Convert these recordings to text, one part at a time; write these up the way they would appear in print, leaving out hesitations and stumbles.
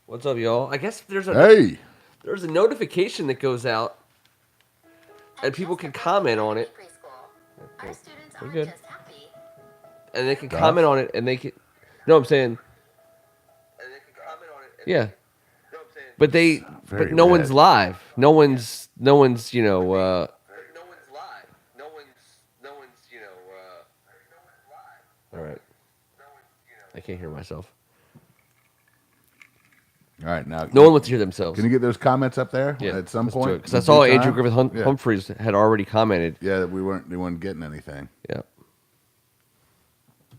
What's up, y'all? I guess Hey, there's a notification that goes out, and people can comment on it. We're good. And they can comment Duff. on it, and they can. No, I'm saying, yeah. But but Very no one's red. live. No one's. All right. I can't hear myself. All right, now No one wants to hear themselves. can you get those comments up there Yeah, at some let's do it. point? Because in I saw due Andrew time? Griffith Yeah, Humphreys had already commented. yeah. They weren't getting anything, Yeah.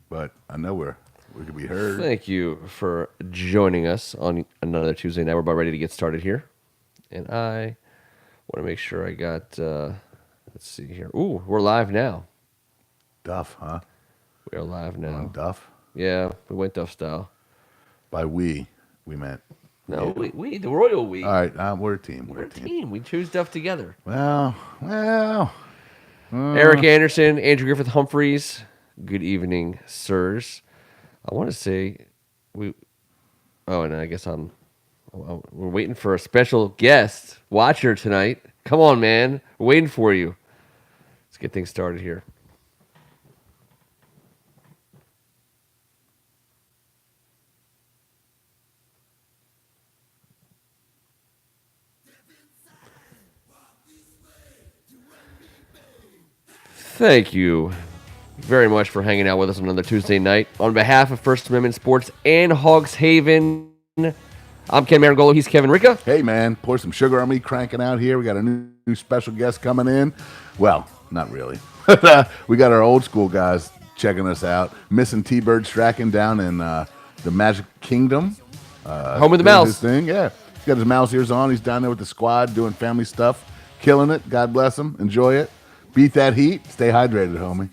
but I know we could be heard. Thank you for joining us on another Tuesday night. We're about ready to get started here. And I want to make sure I got, let's see here. Ooh, we're live now. Duff, huh? We are live On now. Duff. Yeah, we went Duff style. By we meant. No, you. we, the royal we. All right, we're a team. We're a team. We choose Duff together. Well. Eric Anderson, Andrew Griffith Humphreys. Good evening, sirs. I want to say we. Oh, and I guess we're waiting for a special guest watcher tonight. Come on, man. We're waiting for you. Let's get things started here. Thank you very much for hanging out with us on another Tuesday night. On behalf of First Amendment Sports and Hogs Haven, I'm Ken Marangolo. He's Kevin Ricca. Hey, man, pour some sugar on me cranking out here. We got a new special guest coming in. Well, not really. We got our old school guys checking us out. Missing T-Bird Strachan down in the Magic Kingdom. Home of the Doing Mouse. his thing, yeah. He's got his mouse ears on. He's down there with the squad doing family stuff. Killing it. God bless him. Enjoy it. Beat that heat. Stay hydrated, homie.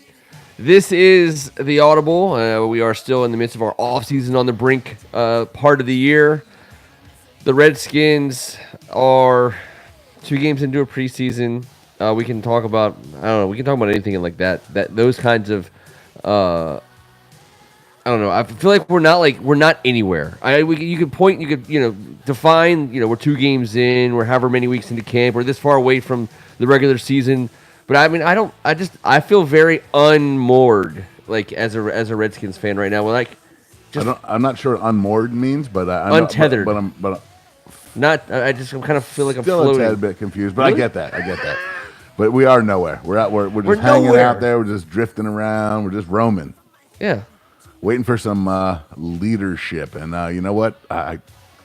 This is the Audible. We are still in the midst of our offseason on the brink part of the year. The Redskins are 2 games into a preseason. We can talk about we can talk about anything like that. Those kinds of I don't know. I feel like we're not anywhere. You could define. We're 2 games in. We're however many weeks into camp. We're this far away from the regular season. But I mean, I feel very unmoored, like as a Redskins fan right now. We're like, I'm not sure what unmoored means, but I Untethered. Know, but I'm kind of feel like I'm still floating. a tad bit confused. But Really? I get that. But we are nowhere. We're just hanging nowhere. out there. We're just drifting around. We're just roaming, Yeah. waiting for some leadership. And you know what? I'm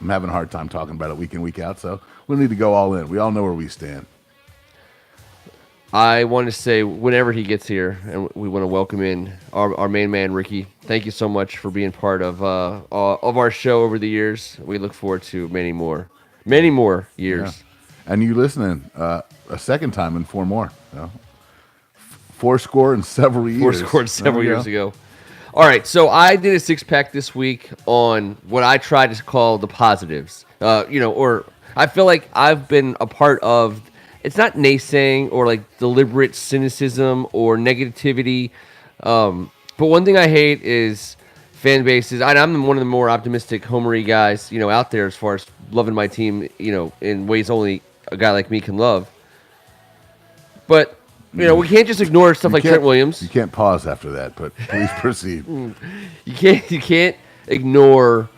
having a hard time talking about it week in, week out. So we need to go all in. We all know where we stand. I want to say whenever he gets here, and we want to welcome in our main man Ricky. Thank you so much for being part of our show over the years. We look forward to many more years. Yeah. And you listening a second time and 4 more. You know? 4 score in several years. 4 scored several There we years go. ago. All right, so I did a 6-pack this week on what I try to call the positives. Or I feel like I've been a part of. It's not naysaying or like deliberate cynicism or negativity. But one thing I hate is fan bases. I'm one of the more optimistic, homery guys, out there as far as loving my team, in ways only a guy like me can love. But we can't just ignore stuff like Trent Williams. You can't pause after that, but please proceed. You can't ignore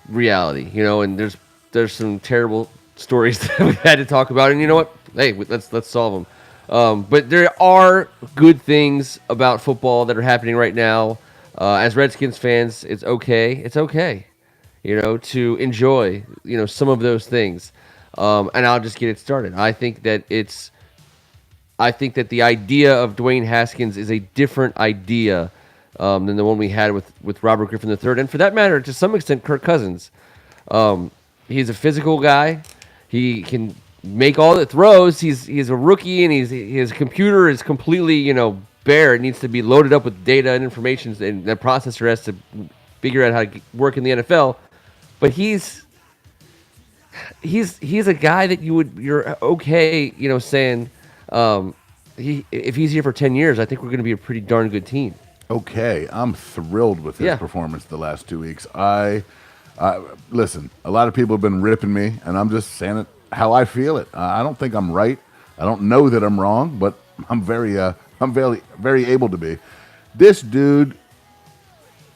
reality, and there's some terrible stories that we've had to talk about, and you know what? Hey, let's solve them. But there are good things about football that are happening right now. As Redskins fans, it's okay, to enjoy, some of those things. And I'll just get it started. I think that the idea of Dwayne Haskins is a different idea than the one we had with Robert Griffin III, and for that matter, to some extent, Kirk Cousins. He's a physical guy. He can make all the throws. He's a rookie, and his computer is completely bare. It needs to be loaded up with data and information, and the processor has to figure out how to work in the NFL. But he's a guy that you're okay, saying. If he's here for 10 years, I think we're going to be a pretty darn good team. Okay, I'm thrilled with his Yeah. performance the last 2 weeks. I Listen, a lot of people have been ripping me, and I'm just saying it how I feel it. I don't think I'm right. I don't know that I'm wrong, but I'm very able to be. This dude,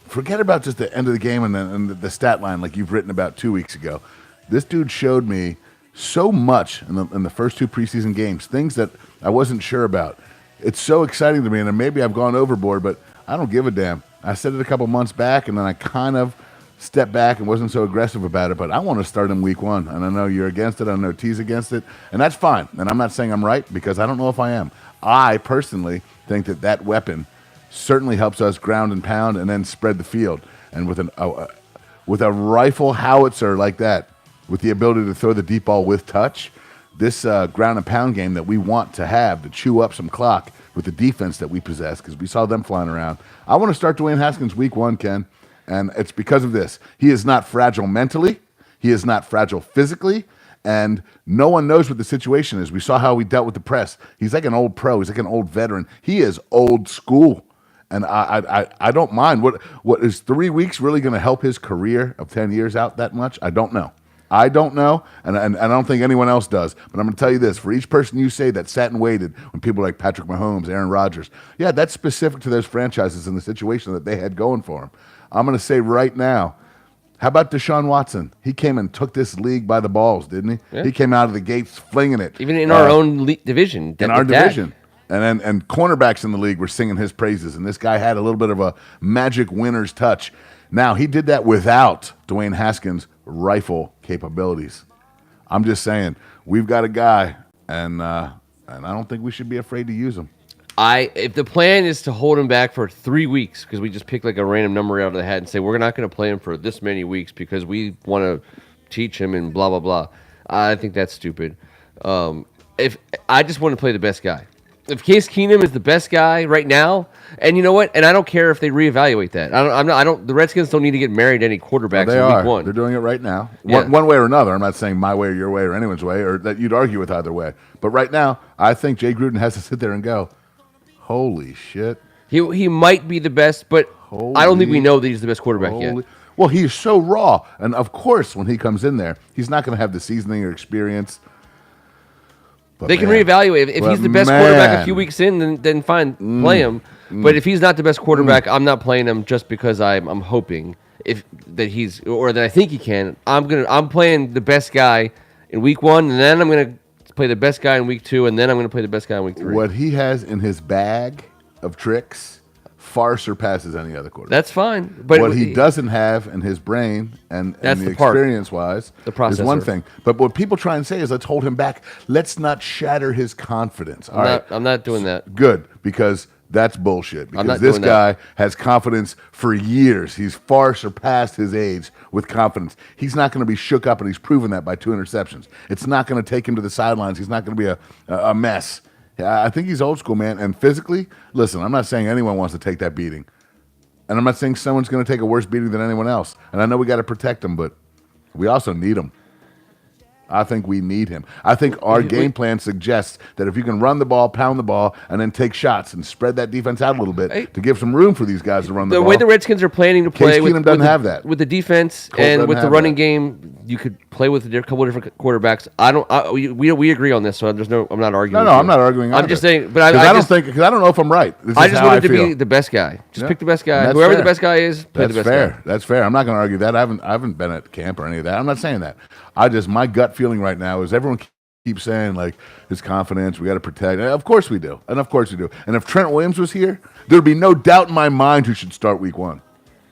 forget about just the end of the game and the stat line like you've written about 2 weeks ago. This dude showed me so much in the first 2 preseason games, things that I wasn't sure about. It's so exciting to me, and maybe I've gone overboard, but I don't give a damn. I said it a couple months back, and then I kind of stepped back and wasn't so aggressive about it, but I want to start him week 1, and I know you're against it. I know T's against it, and that's fine. And I'm not saying I'm right because I don't know if I am. I personally think that weapon certainly helps us ground and pound and then spread the field. And with a rifle howitzer like that, with the ability to throw the deep ball with touch, this ground and pound game that we want to have to chew up some clock with the defense that we possess, because we saw them flying around. I want to start Dwayne Haskins week 1, Ken, and it's because of this. He is not fragile mentally. He is not fragile physically. And no one knows what the situation is. We saw how he dealt with the press. He's like an old pro. He's like an old veteran. He is old school. And I don't mind. What is 3 weeks really going to help his career of 10 years out that much? I don't know. And I don't think anyone else does. But I'm going to tell you this. For each person you say that sat and waited, when people like Patrick Mahomes, Aaron Rodgers, yeah, that's specific to those franchises and the situation that they had going for them. I'm going to say right now, how about Deshaun Watson? He came and took this league by the balls, didn't he? Yeah. He came out of the gates flinging it. Even in our own division. In our division. And cornerbacks in the league were singing his praises, and this guy had a little bit of a magic winner's touch. Now, he did that without Dwayne Haskins' rifle capabilities. I'm just saying, we've got a guy, and I don't think we should be afraid to use him. If the plan is to hold him back for 3 weeks, because we just pick like a random number out of the hat and say we're not going to play him for this many weeks because we want to teach him and blah, blah, blah, I think that's stupid. If I just want to play the best guy. If Case Keenum is the best guy right now, and you know what, and I don't care if they reevaluate that. The Redskins don't need to get married to any quarterbacks in week 1. They're doing it right now, one way or another. I'm not saying my way or your way or anyone's way, or that you'd argue with either way. But right now, I think Jay Gruden has to sit there and go, holy shit. He might be the best, but I don't think we know that he's the best quarterback yet. Well, he's so raw, and of course, when he comes in there, he's not going to have the seasoning or experience. But they can reevaluate. If he's the best quarterback a few weeks in, then fine, play him. But if he's not the best quarterback, I'm not playing him just because I'm hoping that I think he can. I'm playing the best guy in week 1, and then I'm gonna play the best guy in week 2, and then I'm gonna play the best guy in week 3. What he has in his bag of tricks far surpasses any other quarterback. That's fine. But what he doesn't have in his brain and the experience-wise is one thing. But what people try and say is, let's hold him back. Let's not shatter his confidence. I'm not doing that. Good, because that's bullshit. Because this guy has confidence for years. He's far surpassed his age with confidence. He's not going to be shook up, and he's proven that by 2 interceptions. It's not going to take him to the sidelines. He's not going to be a mess. Yeah, I think he's old school, man. And physically, listen, I'm not saying anyone wants to take that beating. And I'm not saying someone's going to take a worse beating than anyone else. And I know we got to protect him, but we also need him. I think we need him. I think our game plan suggests that if you can run the ball, pound the ball, and then take shots and spread that defense out a little bit to give some room for these guys to run the ball. The way the Redskins are planning to play with the defense and with the running game, you could play with a couple of different quarterbacks. We agree on this, so I'm not arguing. No, I'm not arguing. I'm just saying, but I don't know if I'm right. I just wanted to be the best guy. Just pick the best guy. Whoever the best guy is, play the best guy. That's fair. I'm not going to argue that. I haven't been at camp or any of that. I'm not saying that. My gut feeling right now is everyone keeps saying, like, his confidence, we got to protect. And of course we do. And if Trent Williams was here, there'd be no doubt in my mind who should start week 1.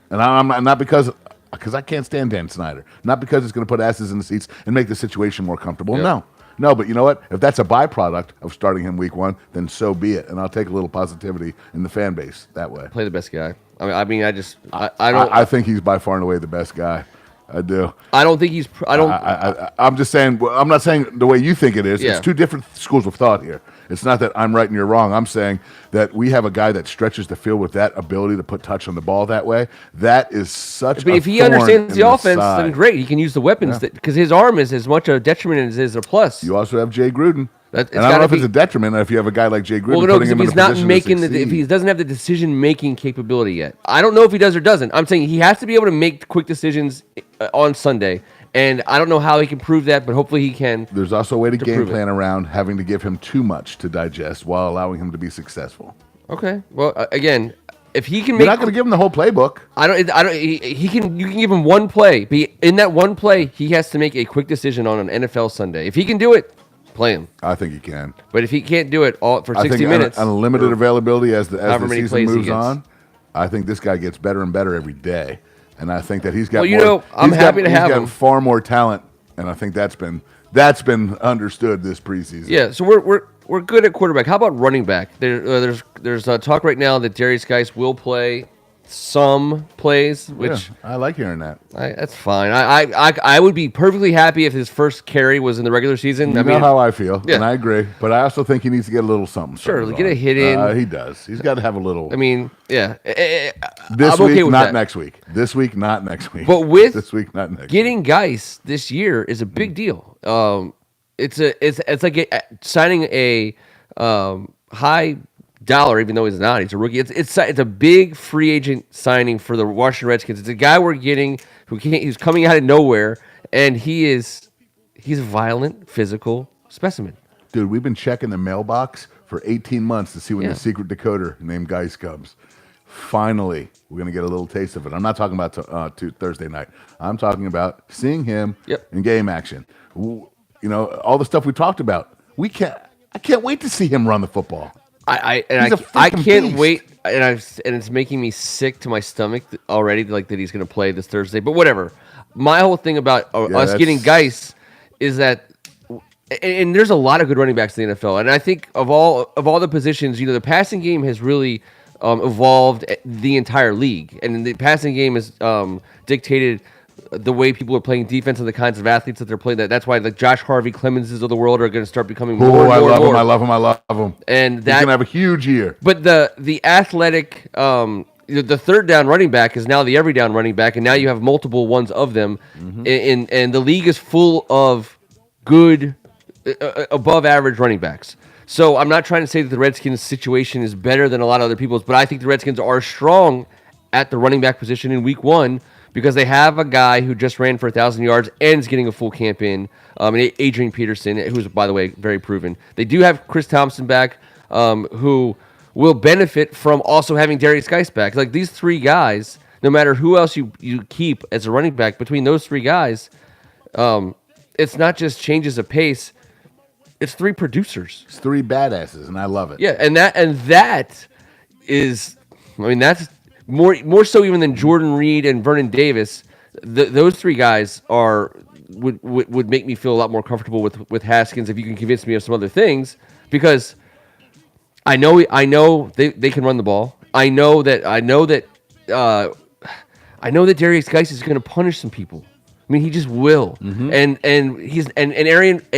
And I'm not because I can't stand Dan Snyder. Not because it's going to put asses in the seats and make the situation more comfortable. Yep. No, but you know what? If that's a byproduct of starting him week 1, then so be it. And I'll take a little positivity in the fan base that way. Play the best guy. I think he's by far and away the best guy. I do. I don't think he's. I'm just saying. I'm not saying the way you think it is. Yeah. It's 2 different schools of thought here. It's not that I'm right and you're wrong. I'm saying that we have a guy that stretches the field with that ability to put touch on the ball that way. That is such. But if he understands the offense, then great. He can use the weapons because his arm is as much a detriment as it is a plus. You also have Jay Gruden. It's And I don't know if be, it's a detriment if you have a guy like Jay Gruden well, no, putting because him if in he's a not position making to if he succeed. doesn't have the decision making capability yet, I don't know if he does or doesn't. I'm saying he has to be able to make quick decisions on Sunday, and I don't know how he can prove that, but hopefully he can. There's also a way to game prove plan around having to give him too much to digest while allowing him to be successful. Okay, well, again, if he can You're make, not going to give him the whole playbook. I don't. He can. You can give him one play. But in that one play, he has to make a quick decision on an NFL Sunday. If he can do it, play him. I think he can. But if he can't do it all for I 60 think minutes, unlimited availability as the many season plays he moves gets. on. I think this guy gets better and better every day, and I think that he's got. Well, I'm happy to have him. He's got far more talent, and I think that's been understood this preseason. Yeah, so we're good at quarterback. How about running back? There's talk right now that Darius Geis will play some plays, which I like hearing that. that's fine. I would be perfectly happy if his first carry was in the regular season. You know how I feel, yeah. and I agree. But I also think he needs to get a little something. Sure, something get a going. hit in. He does. He's got to have a little. I mean, yeah. This I'm week, okay with not that. next week. This week, not next week. But with this week, not next. Getting Geis this year is a big deal. It's like signing a high dollar, even though he's not. He's a rookie. It's a big free agent signing for the Washington Redskins. It's a guy we're getting who's coming out of nowhere, and he's a violent, physical specimen. Dude, we've been checking the mailbox for 18 months to see when the secret decoder named Geis comes. Finally, we're going to get a little taste of it. I'm not talking about to Thursday night. I'm talking about seeing him in game action. You know, all the stuff we talked about. I can't wait to see him run the football. I can't beast. wait, and it's making me sick to my stomach already, like that he's going to play this Thursday. But whatever. My whole thing about us getting Geis is that, and there's a lot of good running backs in the NFL, and I think of all the positions, the passing game has really evolved the entire league, and the passing game is dictated the way people are playing defense and the kinds of athletes that they're playing. That's why like Josh Harvey, Clemenses of the world are going to start becoming more and more. I love him. And he's going to have a huge year. But the athletic, the third down running back is now the every down running back, and now you have multiple ones of them. Mm-hmm. And the league is full of good, above average running backs. So I'm not trying to say that the Redskins' situation is better than a lot of other people's, but I think the Redskins are strong at the running back position in week one, because they have a guy who just ran for 1,000 yards and is getting a full camp in, Adrian Peterson, who's, by the way, very proven. They do have Chris Thompson back, who will benefit from also having Darius Geis back. Like, these three guys, no matter who else you keep as a running back, between those three guys, it's not just changes of pace. It's three producers. It's three badasses, and I love it. Yeah, and that is, I mean, that's more so even than Jordan Reed and Vernon Davis. Those three guys would make me feel a lot more comfortable with Haskins if you can convince me of some other things, because I know they can run the ball. I know that Darius Geis is going to punish some people. I mean, he just will. Mm-hmm. And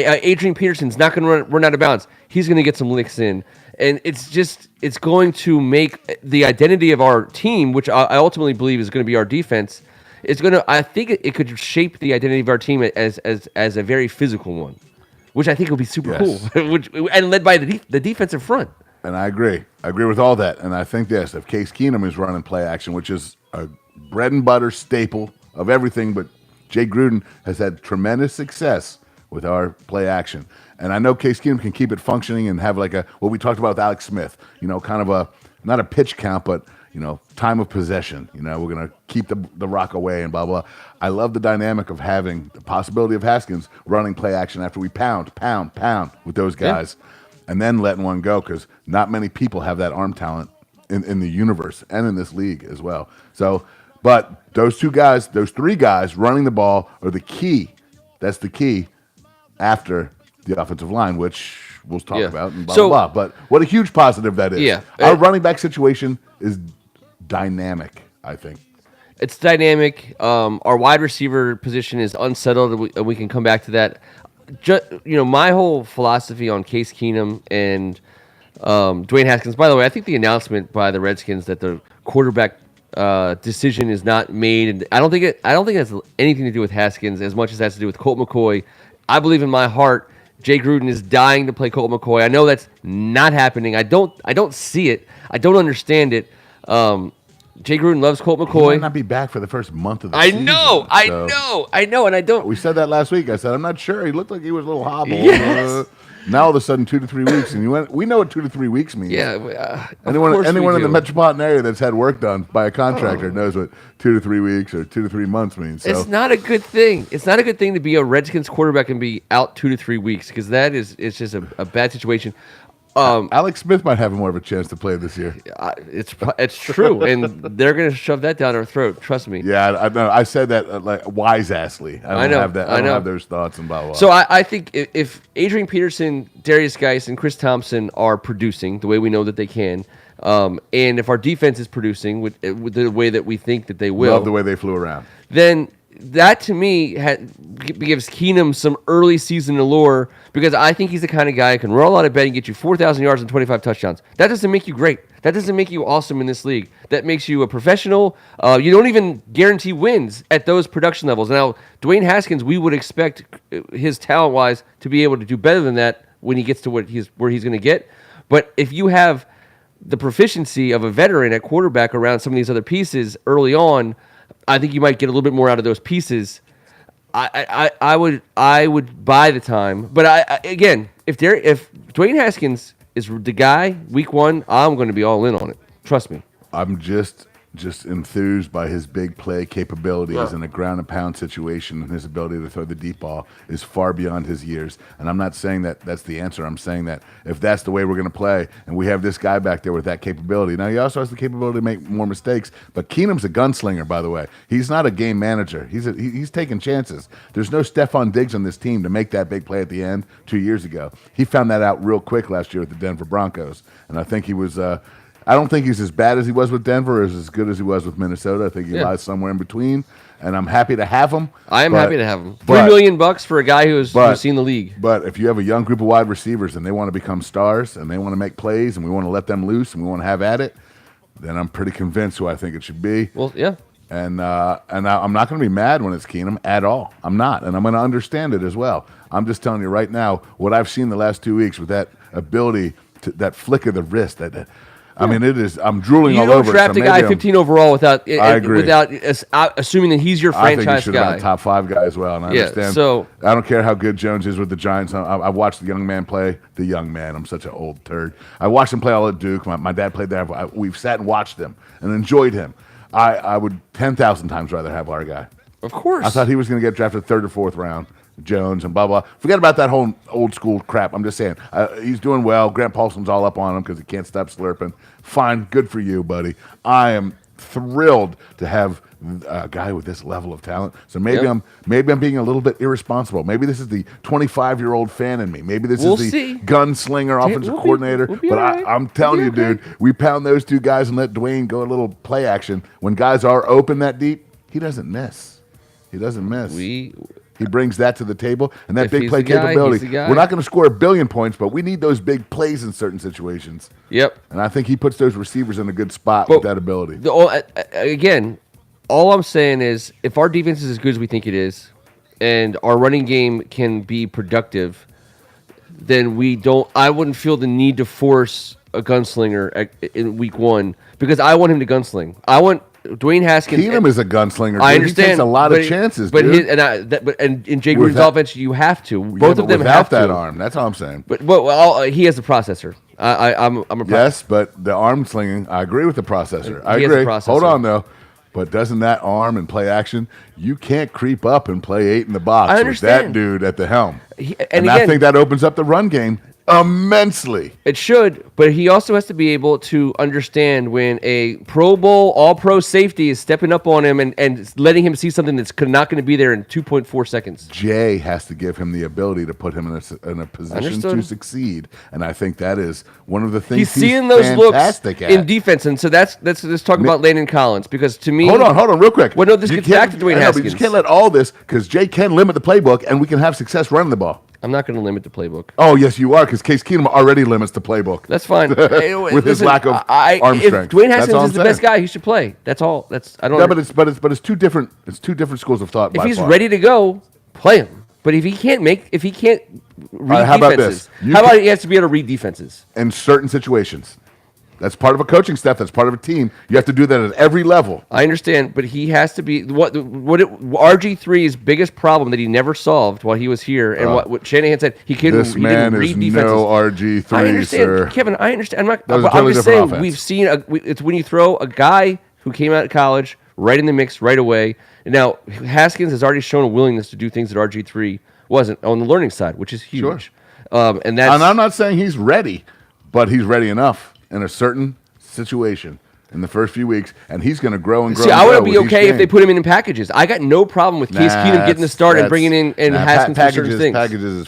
Adrian Peterson's not going to run out of bounds. He's going to get some licks in. And it's going to make the identity of our team, which I ultimately believe is going to be our defense. I think it could shape the identity of our team as a very physical one, which I think will be super cool. And led by the defensive front. And I agree. I agree with all that. And I think this, if Case Keenum is running play action, which is a bread and butter staple of everything, but Jay Gruden has had tremendous success with our play action. And I know Case Keenum can keep it functioning and have like what we talked about with Alex Smith, kind of not a pitch count, but, time of possession. We're going to keep the rock away and blah, blah. I love the dynamic of having the possibility of Haskins running play action after we pound with those guys, and then letting one go, because not many people have that arm talent in the universe and in this league as well. So, but those three guys running the ball are the key. That's the key after the offensive line, which we'll talk about and blah, blah, blah. But what a huge positive that is. Yeah. Our running back situation is dynamic, I think. It's dynamic. Our wide receiver position is unsettled, and we can come back to that. My whole philosophy on Case Keenum and Dwayne Haskins. By the way, I think the announcement by the Redskins that the quarterback decision is not made, and I don't think it has anything to do with Haskins as much as it has to do with Colt McCoy. I believe in my heart Jay Gruden is dying to play Colt McCoy. I know that's not happening. I don't see it. I don't understand it. Jay Gruden loves Colt McCoy. He might not be back for the first month of the season. I know, and I don't. We said that last week. I said, I'm not sure. He looked like he was a little hobbled. Yes. Now all of a sudden, 2 to 3 weeks, and we know what 2 to 3 weeks means. Yeah. Anyone in the metropolitan area that's had work done by a contractor knows what 2 to 3 weeks or 2 to 3 months means. So. It's not a good thing. It's not a good thing to be a Redskins quarterback and be out 2 to 3 weeks because it's just a bad situation. Alex Smith might have more of a chance to play this year. It's true, and they're going to shove that down our throat. Trust me. Yeah, I know. I said that like wise-assly. I don't have that. I don't have those thoughts and blah blah. So I think if Adrian Peterson, Darius Geis, and Chris Thompson are producing the way we know that they can, and if our defense is producing with the way that we think that they will, love the way they flew around, then that to me gives Keenum some early season allure because I think he's the kind of guy who can roll out of bed and get you 4,000 yards and 25 touchdowns. That doesn't make you great. That doesn't make you awesome in this league. That makes you a professional. You don't even guarantee wins at those production levels. Now, Dwayne Haskins, we would expect his talent-wise to be able to do better than that when he gets to where he's going to get. But if you have the proficiency of a veteran at quarterback around some of these other pieces early on, I think you might get a little bit more out of those pieces. I would buy the time, but again, if Dwayne Haskins is the guy week 1, I'm going to be all in on it. Trust me. I'm just enthused by his big play capabilities in a ground and pound situation, and his ability to throw the deep ball is far beyond his years. And I'm not saying that that's the answer. I'm saying that if that's the way we're going to play, and we have this guy back there with that capability. Now, he also has the capability to make more mistakes, but Keenum's a gunslinger, by the way. He's not a game manager. He's taking chances. There's no Stephon Diggs on this team to make that big play at the end 2 years ago. He found that out real quick last year with the Denver Broncos, and I think he was I don't think he's as bad as he was with Denver or as good as he was with Minnesota. I think he lies somewhere in between, and I'm happy to have him. I am happy to have him. $3 million for a guy who's seen the league. But if you have a young group of wide receivers and they want to become stars and they want to make plays and we want to let them loose and we want to have at it, then I'm pretty convinced who I think it should be. Well, yeah. And I'm not going to be mad when it's Keenum at all. I'm not, and I'm going to understand it as well. I'm just telling you right now what I've seen the last 2 weeks with that ability, that flick of the wrist, I mean, it is. I'm drooling all over. You don't draft a guy 15 overall without assuming that he's your franchise guy. I think he should have been a top 5 guy as well. And I understand. So I don't care how good Jones is with the Giants. I watched the young man play. The young man. I'm such an old turd. I watched him play all at Duke. My dad played there. We've sat and watched him and enjoyed him. I would 10,000 times rather have our guy. Of course. I thought he was going to get drafted 3rd or 4th round. Jones and blah, blah. Forget about that whole old school crap. I'm just saying. He's doing well. Grant Paulson's all up on him because he can't stop slurping. Fine. Good for you, buddy. I am thrilled to have a guy with this level of talent. So maybe I'm being a little bit irresponsible. Maybe this is the 25-year-old fan in me. Maybe this is the gunslinger offensive coordinator. But I'm telling you, dude, we pound those 2 guys and let Dwayne go a little play action. When guys are open that deep, he doesn't miss. He brings that to the table, and that big play capability. We're not going to score 1 billion points, but we need those big plays in certain situations. Yep. And I think he puts those receivers in a good spot with that ability. Again, all I'm saying is if our defense is as good as we think it is, and our running game can be productive, then I wouldn't feel the need to force a gunslinger in week 1 because I want him to gunsling. I want Dwayne Haskins. Keenum is a gunslinger. Dude. I understand. He takes a lot of chances, but dude. In Jay Gruden's offense, you have to. Both of them have to. Without that arm, that's all I'm saying. But he has a processor. I'm a yes, but the arm slinging, I agree with the processor. I agree. Hold on though. But doesn't that arm and play action, you can't creep up and play 8 in the box with that dude at the helm. And I think that opens up the run game immensely. It should, but he also has to be able to understand when a Pro Bowl, All-Pro safety is stepping up on him and letting him see something that's not going to be there in 2.4 seconds. Jay has to give him the ability to put him in a position to succeed, and I think that is one of the things he's seeing those looks in defense, and so let's talk about Landon Collins, because to me... Hold on, real quick. Well, no, this gets back to Dwayne Haskins. But you just can't let all this, because Jay can limit the playbook, and we can have success running the ball. I'm not going to limit the playbook. Oh, yes, you are, because Case Keenum already limits the playbook. That's fine. With his lack of arm strength. If Dwayne Haskins is the best guy, he should play. That's all. But it's two different schools of thought. If he's ready to go, play him. But if he can't read right, how about defenses, this? how about he has to be able to read defenses? In certain situations. That's part of a coaching staff. That's part of a team. You have to do that at every level. I understand, but he has to be RG3's biggest problem that he never solved while he was here, and what Shanahan said he couldn't. This man is defenses. no RG3, I understand, sir. Kevin. I understand. I'm totally just different saying offense. we've seen. It's when you throw a guy who came out of college right in the mix right away. And now Haskins has already shown a willingness to do things that RG3 wasn't on the learning side, which is huge. Sure. And I'm not saying he's ready, but he's ready enough in a certain situation in the first few weeks, and he's going to grow and grow. See, and I grow would be okay if they put him in packages. I got no problem with Case Keenum getting the start and bringing in and Haskins for certain things. Packages is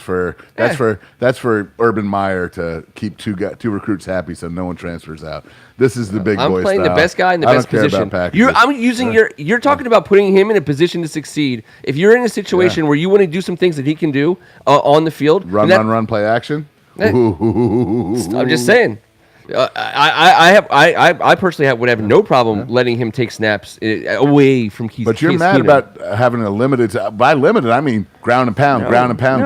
that's for Urban Meyer to keep two recruits happy, so no one transfers out. This is the big boy I'm playing style. the best guy in the best position. You're talking about putting him in a position to succeed. If you're in a situation where you want to do some things that he can do on the field, run, play action. I'm just saying. I personally would have no problem letting him take snaps away from Keith. But you're mad about having a limited. By limited, I mean ground and pound, ground and pound.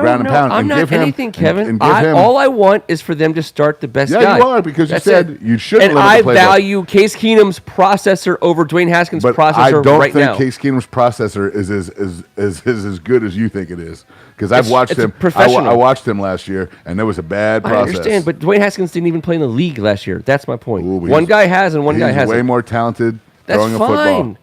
I'm not anything, Kevin. And give him. All I want is for them to start the best guy. Yeah, you are, because you said you shouldn't. And I value Case Keenum's processor over Dwayne Haskins' processor right now. I don't think Case Keenum's processor is as good as you think it is. Because I've watched him. I watched him last year, and there was a bad process. I understand, but Dwayne Haskins didn't even play in the league last year. That's my point. One guy has, and one guy hasn't. He's way more talented throwing a That's football.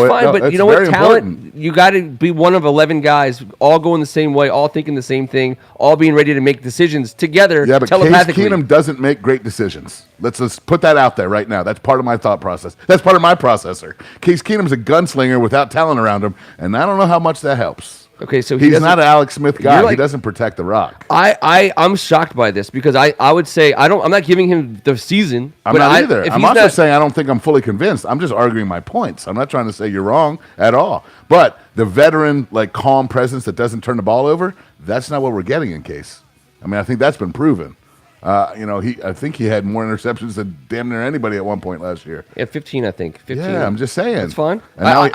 fine, but you know what? Talent, you got to be one of 11 guys, all going the same way, all thinking the same thing, all being ready to make decisions together. Yeah, but telepathically. Case Keenum doesn't make great decisions. Let's put that out there right now. That's part of my thought process. That's part of my processor. Case Keenum's a gunslinger without talent around him, and I don't know how much that helps. Okay, so he's not an Alex Smith guy. He doesn't protect the rock. I'm shocked by this because I would say I'm not giving him the season. I'm not either. I'm also saying I don't think I'm fully convinced. I'm just arguing my points. I'm not trying to say you're wrong at all. But the veteran, calm presence that doesn't turn the ball over, that's not what we're getting in Case. I mean, I think that's been proven. I think he had more interceptions than damn near anybody at one point last year. Yeah, 15, I think. 15. Yeah, I'm just saying. That's fine. And now he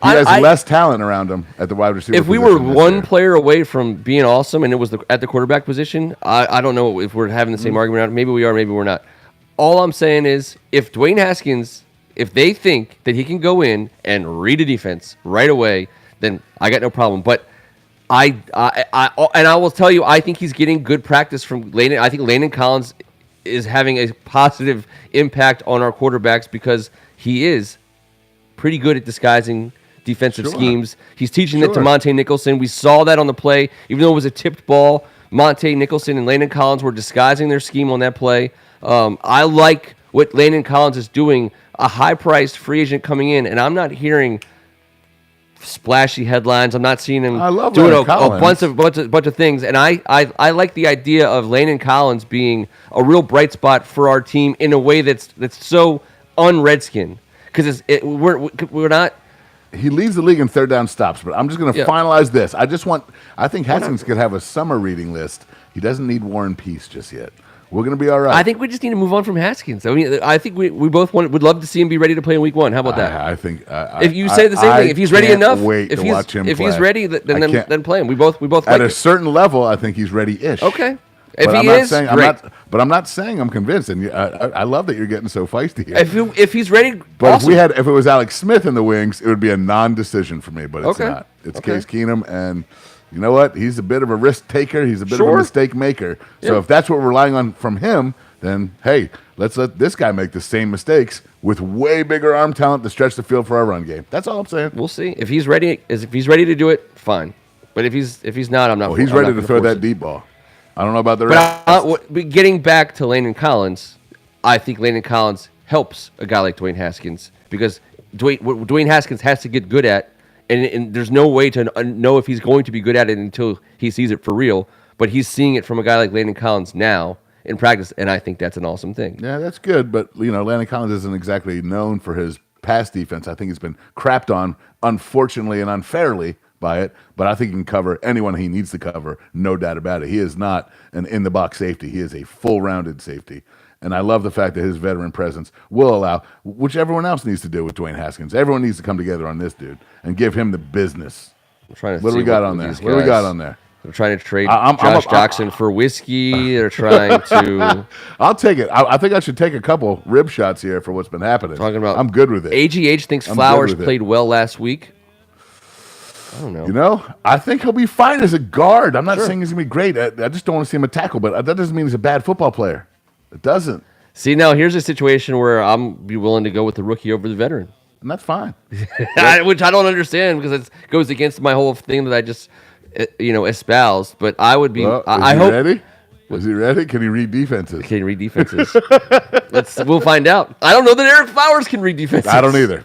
has less talent around him at the wide receiver position. If we were one player away from being awesome and it was at the quarterback position, I don't know if we're having the same argument. Maybe we are, maybe we're not. All I'm saying is if Dwayne Haskins, if they think that he can go in and read a defense right away, then I got no problem. But I will tell you, I think he's getting good practice from Landon. I think Landon Collins is having a positive impact on our quarterbacks because he is pretty good at disguising defensive schemes. He's teaching that to Monte Nicholson. We saw that on the play. Even though it was a tipped ball, Monte Nicholson and Landon Collins were disguising their scheme on that play. I like what Landon Collins is doing, a high-priced free agent coming in, and I'm not hearing splashy headlines. I'm not seeing him doing a bunch of things. And I like the idea of Landon Collins being a real bright spot for our team in a way that's so un-Redskin. Because we're not. He leads the league in third down stops, but I'm just going to finalize this. I think Haskins could have a summer reading list. He doesn't need War and Peace just yet. We're going to be all right. I think we just need to move on from Haskins. I mean, I think we both would love to see him be ready to play in week 1. How about that? I think if you say the same thing, if he's ready enough, if he's ready, then play him. We both at a certain level, I think he's ready-ish. Okay. If he is, great. But I'm not saying I'm convinced, and I love that you're getting so feisty here. If he's ready, but awesome. if it was Alex Smith in the wings, it would be a non-decision for me. But it's not. It's Case Keenum, and you know what? He's a bit of a risk taker. He's a bit of a mistake maker. So if that's what we're relying on from him, then hey, let's let this guy make the same mistakes with way bigger arm talent to stretch the field for our run game. That's all I'm saying. We'll see if he's ready. If he's ready to do it, fine. But if he's not, I'm not. Well, he's ready to throw that deep ball. I don't know about the rest. But getting back to Landon Collins, I think Landon Collins helps a guy like Dwayne Haskins because what Dwayne Haskins has to get good at, and there's no way to know if he's going to be good at it until he sees it for real. But he's seeing it from a guy like Landon Collins now in practice, and I think that's an awesome thing. Yeah, that's good. But Landon Collins isn't exactly known for his pass defense. I think he's been crapped on, unfortunately and unfairly, by it, but I think he can cover anyone he needs to cover, no doubt about it. He is not an in-the-box safety. He is a full-rounded safety. And I love the fact that his veteran presence will allow, which everyone else needs to do with Dwayne Haskins. Everyone needs to come together on this dude and give him the business. I'm trying to What see do we got on there? these What do we got guys- on there? They're trying to trade Josh Jackson for whiskey. They're trying to I'll take it. I think I should take a couple rib shots here for what's been happening. talking about. I'm good with it. AGH thinks I'm Flowers good with it. played well last week. I don't know. You know, I think he'll be fine as a guard. I'm not saying he's gonna be great. I just don't want to see him a tackle, but that doesn't mean he's a bad football player. It doesn't, See, now here's a situation where I'm be willing to go with the rookie over the veteran, and that's fine. which I don't understand because it goes against my whole thing that I just espoused. But I would be. Well, I is he hope. ready? Is he ready? Can he read defenses? Can read defenses. We'll find out. I don't know that Eric Flowers can read defenses. I don't either.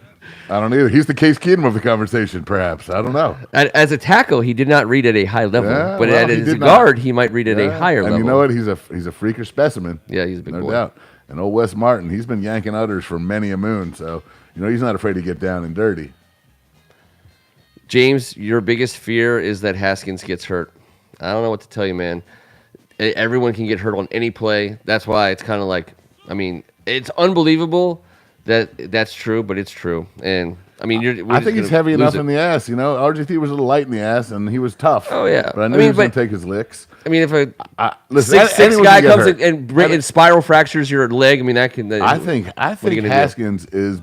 He's the Case Keenum of the conversation, perhaps. I don't know. As a tackle, he did not read at a high level, Yeah, but well, he as a did not. guard, he might read at a higher and level. you know what? He's a freakish specimen. Yeah, he's a big no boy. doubt. And old Wes Martin, he's been yanking udders for many a moon, so he's not afraid to get down and dirty. James, your biggest fear is that Haskins gets hurt. I don't know what to tell you, man. Everyone can get hurt on any play. That's why it's kind of like, it's unbelievable that that's true, but it's true. And I think he's heavy enough in the ass. RG3 was a little light in the ass, and he was tough. Oh yeah, but I knew he was going to take his licks. If a Listen, 6'6" anyone guy can get comes hurt. and spiral fractures your leg, that can. I think Haskins is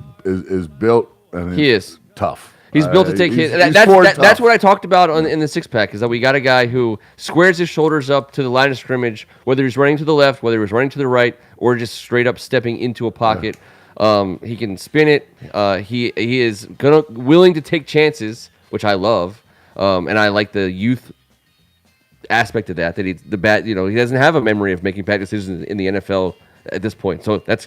built. He is tough. He's built to take hits. That's what I talked about in the six pack. Is that we got a guy who squares his shoulders up to the line of scrimmage, whether he's running to the left, whether he's running to the right, or just straight up stepping into a pocket. He can spin it. He is willing to take chances, which I love, and I like the youth aspect of that. That he's he doesn't have a memory of making bad decisions in the NFL at this point. So that's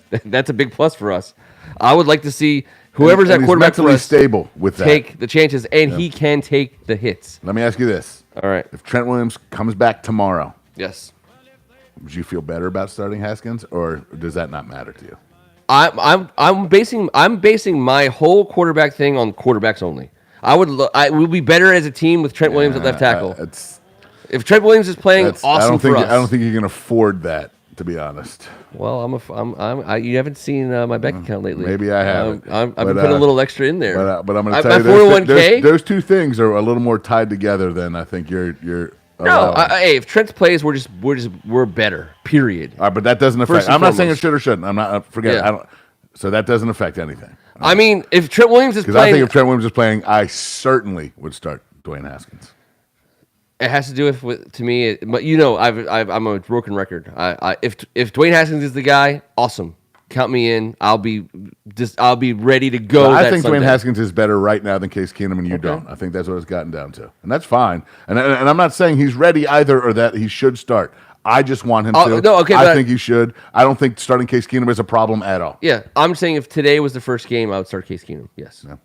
a big plus for us. I would like to see whoever's at quarterback for us stable with that. Take the chances, and he can take the hits. Let me ask you this: All right. If Trent Williams comes back tomorrow, Yes. would you feel better about starting Haskins, or does that not matter to you? I'm basing my whole quarterback thing on quarterbacks only. I would be better as a team with Trent Williams at left tackle. If Trent Williams is playing, awesome for us. I don't think you can afford that, to be honest. Well, you haven't seen my bank account lately. Maybe I haven't. I've been putting a little extra in there. But I'm going to tell you, 401k. Those two things are a little more tied together than I think you're. No, hey, if Trent plays, we're better. Period. All right, but that doesn't affect. I'm not saying it should or shouldn't. I'm not. Forget it. Yeah. I don't. So that doesn't affect anything. If Trent Williams is Because playing, I think if Trent Williams is playing, I certainly would start Dwayne Haskins. it has to do with to me. But I'm a broken record. If Dwayne Haskins is the guy, awesome. Count me in. I'll be ready to go. I think Dwayne Haskins is better right now than Case Keenum, and you don't. I think that's what it's gotten down to, and that's fine. And I'm not saying he's ready either, or that he should start. I just want him to. No, okay, I think he should. I don't think starting Case Keenum is a problem at all. Yeah, I'm saying if today was the first game, I would start Case Keenum. Yes. Yeah.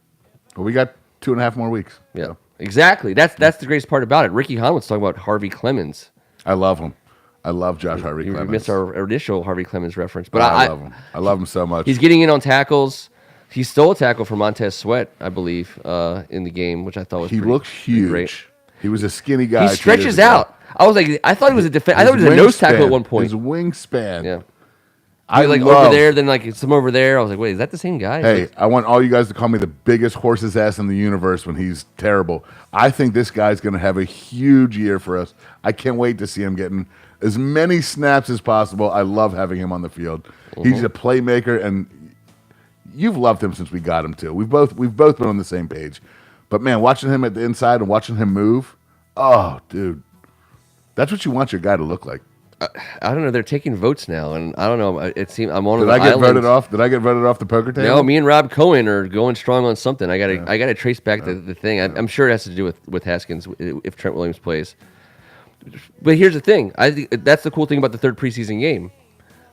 But we got 2.5 more weeks. Yeah. So. Exactly. That's the greatest part about it. Ricky Hahn was talking about Harvey Clemens. I love him. I love Josh Harvey Clemens. You missed our initial Harvey Clemens reference, but I love him. I love him so much. He's getting in on tackles. He stole a tackle from Montez Sweat, I believe, in the game, which I thought was he pretty, looks huge. Great. He was a skinny guy. He stretches out. I was like, I thought he was a defense. I thought he was a nose tackle at one point. His wingspan. Yeah. I like love, over there, then like some over there. I was like, wait, is that the same guy? Hey, I want all you guys to call me the biggest horse's ass in the universe when he's terrible. I think this guy's going to have a huge year for us. I can't wait to see him getting as many snaps as possible. I love having him on the field. He's a playmaker, and you've loved him since we got him too. We've both been on the same page. But man, watching him at the inside and watching him move, oh, dude, that's what you want your guy to look like. I don't know. They're taking votes now, and I don't know. It seems I'm on. Did I get voted off? Did I get voted off the poker table? No, me and Rob Cohen are going strong on something. I gotta trace back the thing. I'm sure it has to do with Haskins if Trent Williams plays. But here's the thing. I think that's the cool thing about the third preseason game.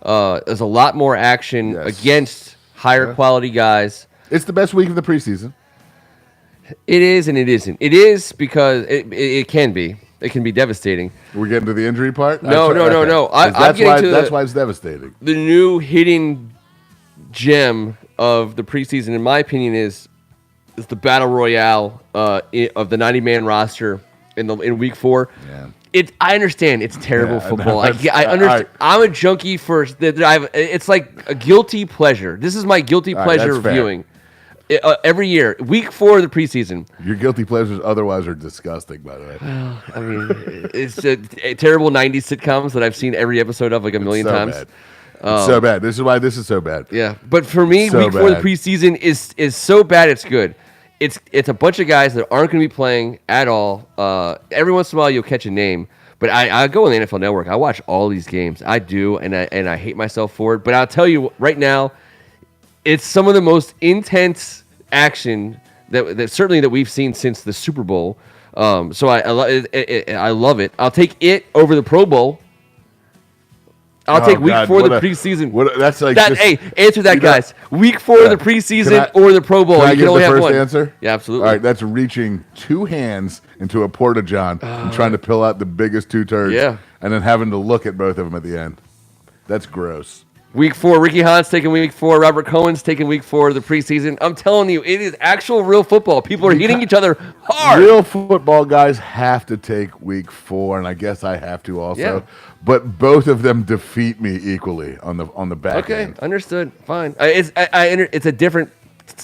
There's a lot more action against higher quality guys. It's the best week of the preseason. It is and it isn't. It is because it can be. It can be devastating. We're getting to the injury part? No. That's why it's devastating. The new hidden gem of the preseason, in my opinion, is the battle royale of the 90-man roster in week 4. Yeah. I understand it's terrible football. I understand. Right. I'm a junkie for. It's like a guilty pleasure. This is my guilty pleasure that's fair. viewing. every year, week 4 of the preseason. Your guilty pleasures otherwise are disgusting, by the way. I mean, it's a terrible 90s sitcoms that I've seen every episode of like a million times. Bad. It's so bad. This is why this is so bad. Yeah, but for me, So week 4 of the bad. preseason is so bad it's good. It's a bunch of guys that aren't going to be playing at all. Every once in a while, you'll catch a name. But I go on the NFL Network. I watch all these games. I do, and I hate myself for it. But I'll tell you right now, it's some of the most intense action that certainly that we've seen since the Super Bowl. So I love it. I'll take it over the Pro Bowl. I'll take week 4 of the preseason. That's like hey, answer that, guys. Week 4 of the preseason or the Pro Bowl. Can I You give only the have first one. answer? Yeah, absolutely. All right, that's reaching 2 hands into a porta-john and trying to pill out the biggest 2 turds. Yeah. And then having to look at both of them at the end. That's gross. Week 4, Ricky Hahn's taking week 4. Robert Cohen's taking week 4 of the preseason. I'm telling you, it is actual real football. People are hitting each other hard. Real football guys have to take week 4, and I guess I have to also. Yeah. But both of them defeat me equally on the back Okay, end. understood. Fine. It's a different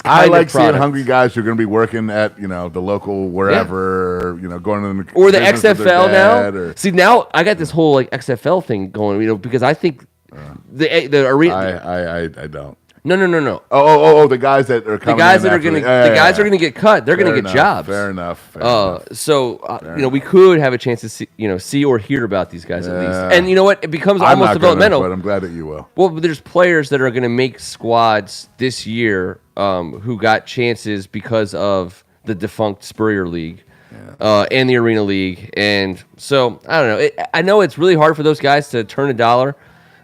I kind like of seeing product. hungry guys who are going to be working at the local wherever, going to the Or the business with their XFL dad, now. or- See, now I got this whole like XFL thing going, because I think the arena. I don't. No. Oh, the guys that are coming. The guys in that are after going to the- the guys are going to get cut. They're going to get jobs. Fair enough. We could have a chance to see or hear about these guys at least. And you know what? It becomes I'm almost not developmental. but I'm glad that you will. Well, but there's players that are going to make squads this year who got chances because of the defunct Spurrier League and the Arena League. And so, I don't know. I know it's really hard for those guys to turn a dollar.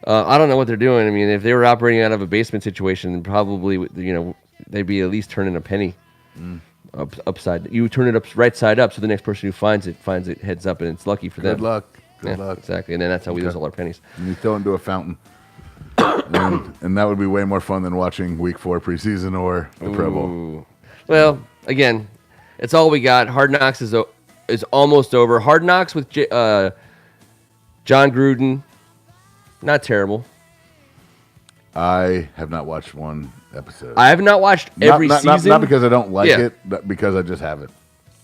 I don't know what they're doing. I mean, if they were operating out of a basement situation, probably, they'd be at least turning a penny upside. You turn it up right side up, so the next person who finds it heads up, and it's lucky for them. Good luck. Good luck. Exactly. And then that's how we lose all our pennies. And you throw it into a fountain. and that would be way more fun than watching week 4 preseason or the Pro Bowl. Ooh. Well, again, it's all we got. Hard Knocks is almost over. Hard Knocks with John Gruden, not terrible. I have not watched one episode. I have not watched every season. Not because I don't like Yeah. it, but because I just haven't.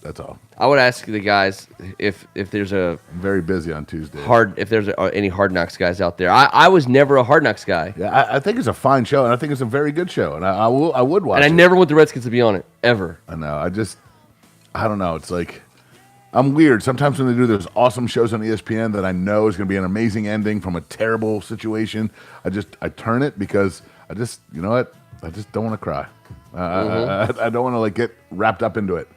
That's all. I would ask the guys if there's I'm very busy on Tuesday. any Hard Knocks guys out there. I was never a Hard Knocks guy, Yeah, I think it's a fine show, and I think it's a very good show, and I would watch and I it. never want the Redskins to be on it ever. I know. I don't know. It's like, I'm weird. Sometimes when they do those awesome shows on ESPN that I know is going to be an amazing ending from a terrible situation, I turn it because I just don't want to cry. I don't want to get wrapped up into it.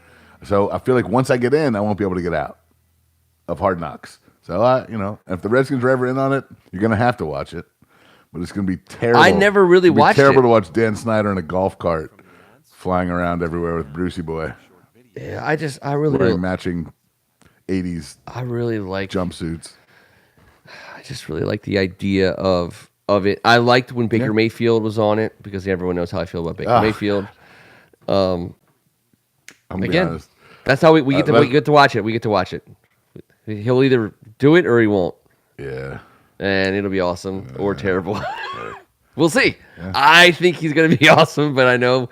So I feel like once I get in, I won't be able to get out of Hard Knocks. So if the Redskins are ever in on it, you're going to have to watch it. But it's going to be terrible. I never really It'll be watched terrible it. to watch Dan Snyder in a golf cart flying around everywhere with Brucey Boy Yeah, I really wearing matching 80s I really like jumpsuits. I just really like the idea of it. I liked when Baker Mayfield was on it because everyone knows how I feel about Baker Mayfield. I'm gonna be Again, honest. that's how we get to watch it. We get to watch it. He'll either do it or he won't, Yeah. and it'll be awesome or terrible. We'll see. Yeah. I think he's going to be awesome, but I know.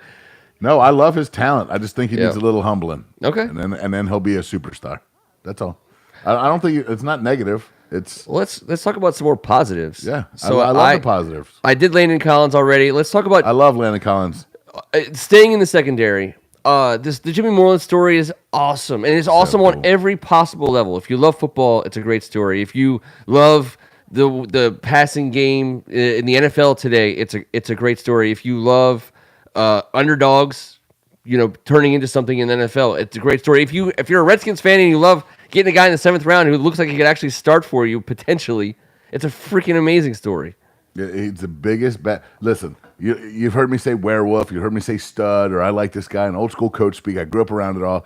No, I love his talent. I just think he needs a little humbling. Okay. And then he'll be a superstar. That's all. I don't think it's not negative. It's let's talk about some more positives. Yeah. So I love the positives. I did Landon Collins already. Let's talk about I love Landon Collins. Staying in the secondary. The Jimmy Moreland story is awesome, and it's awesome cool. on every possible level. If you love football, it's a great story. If you love the passing game in the NFL today, it's a great story. If you love underdogs, turning into something in the NFL, it's a great story. If you're a Redskins fan and you love getting a guy in the 7th round who looks like he could actually start for you potentially, it's a freaking amazing story. He's the biggest bet. Listen, you've heard me say werewolf. You heard me say stud, or I like this guy. An old school coach speak. I grew up around it all.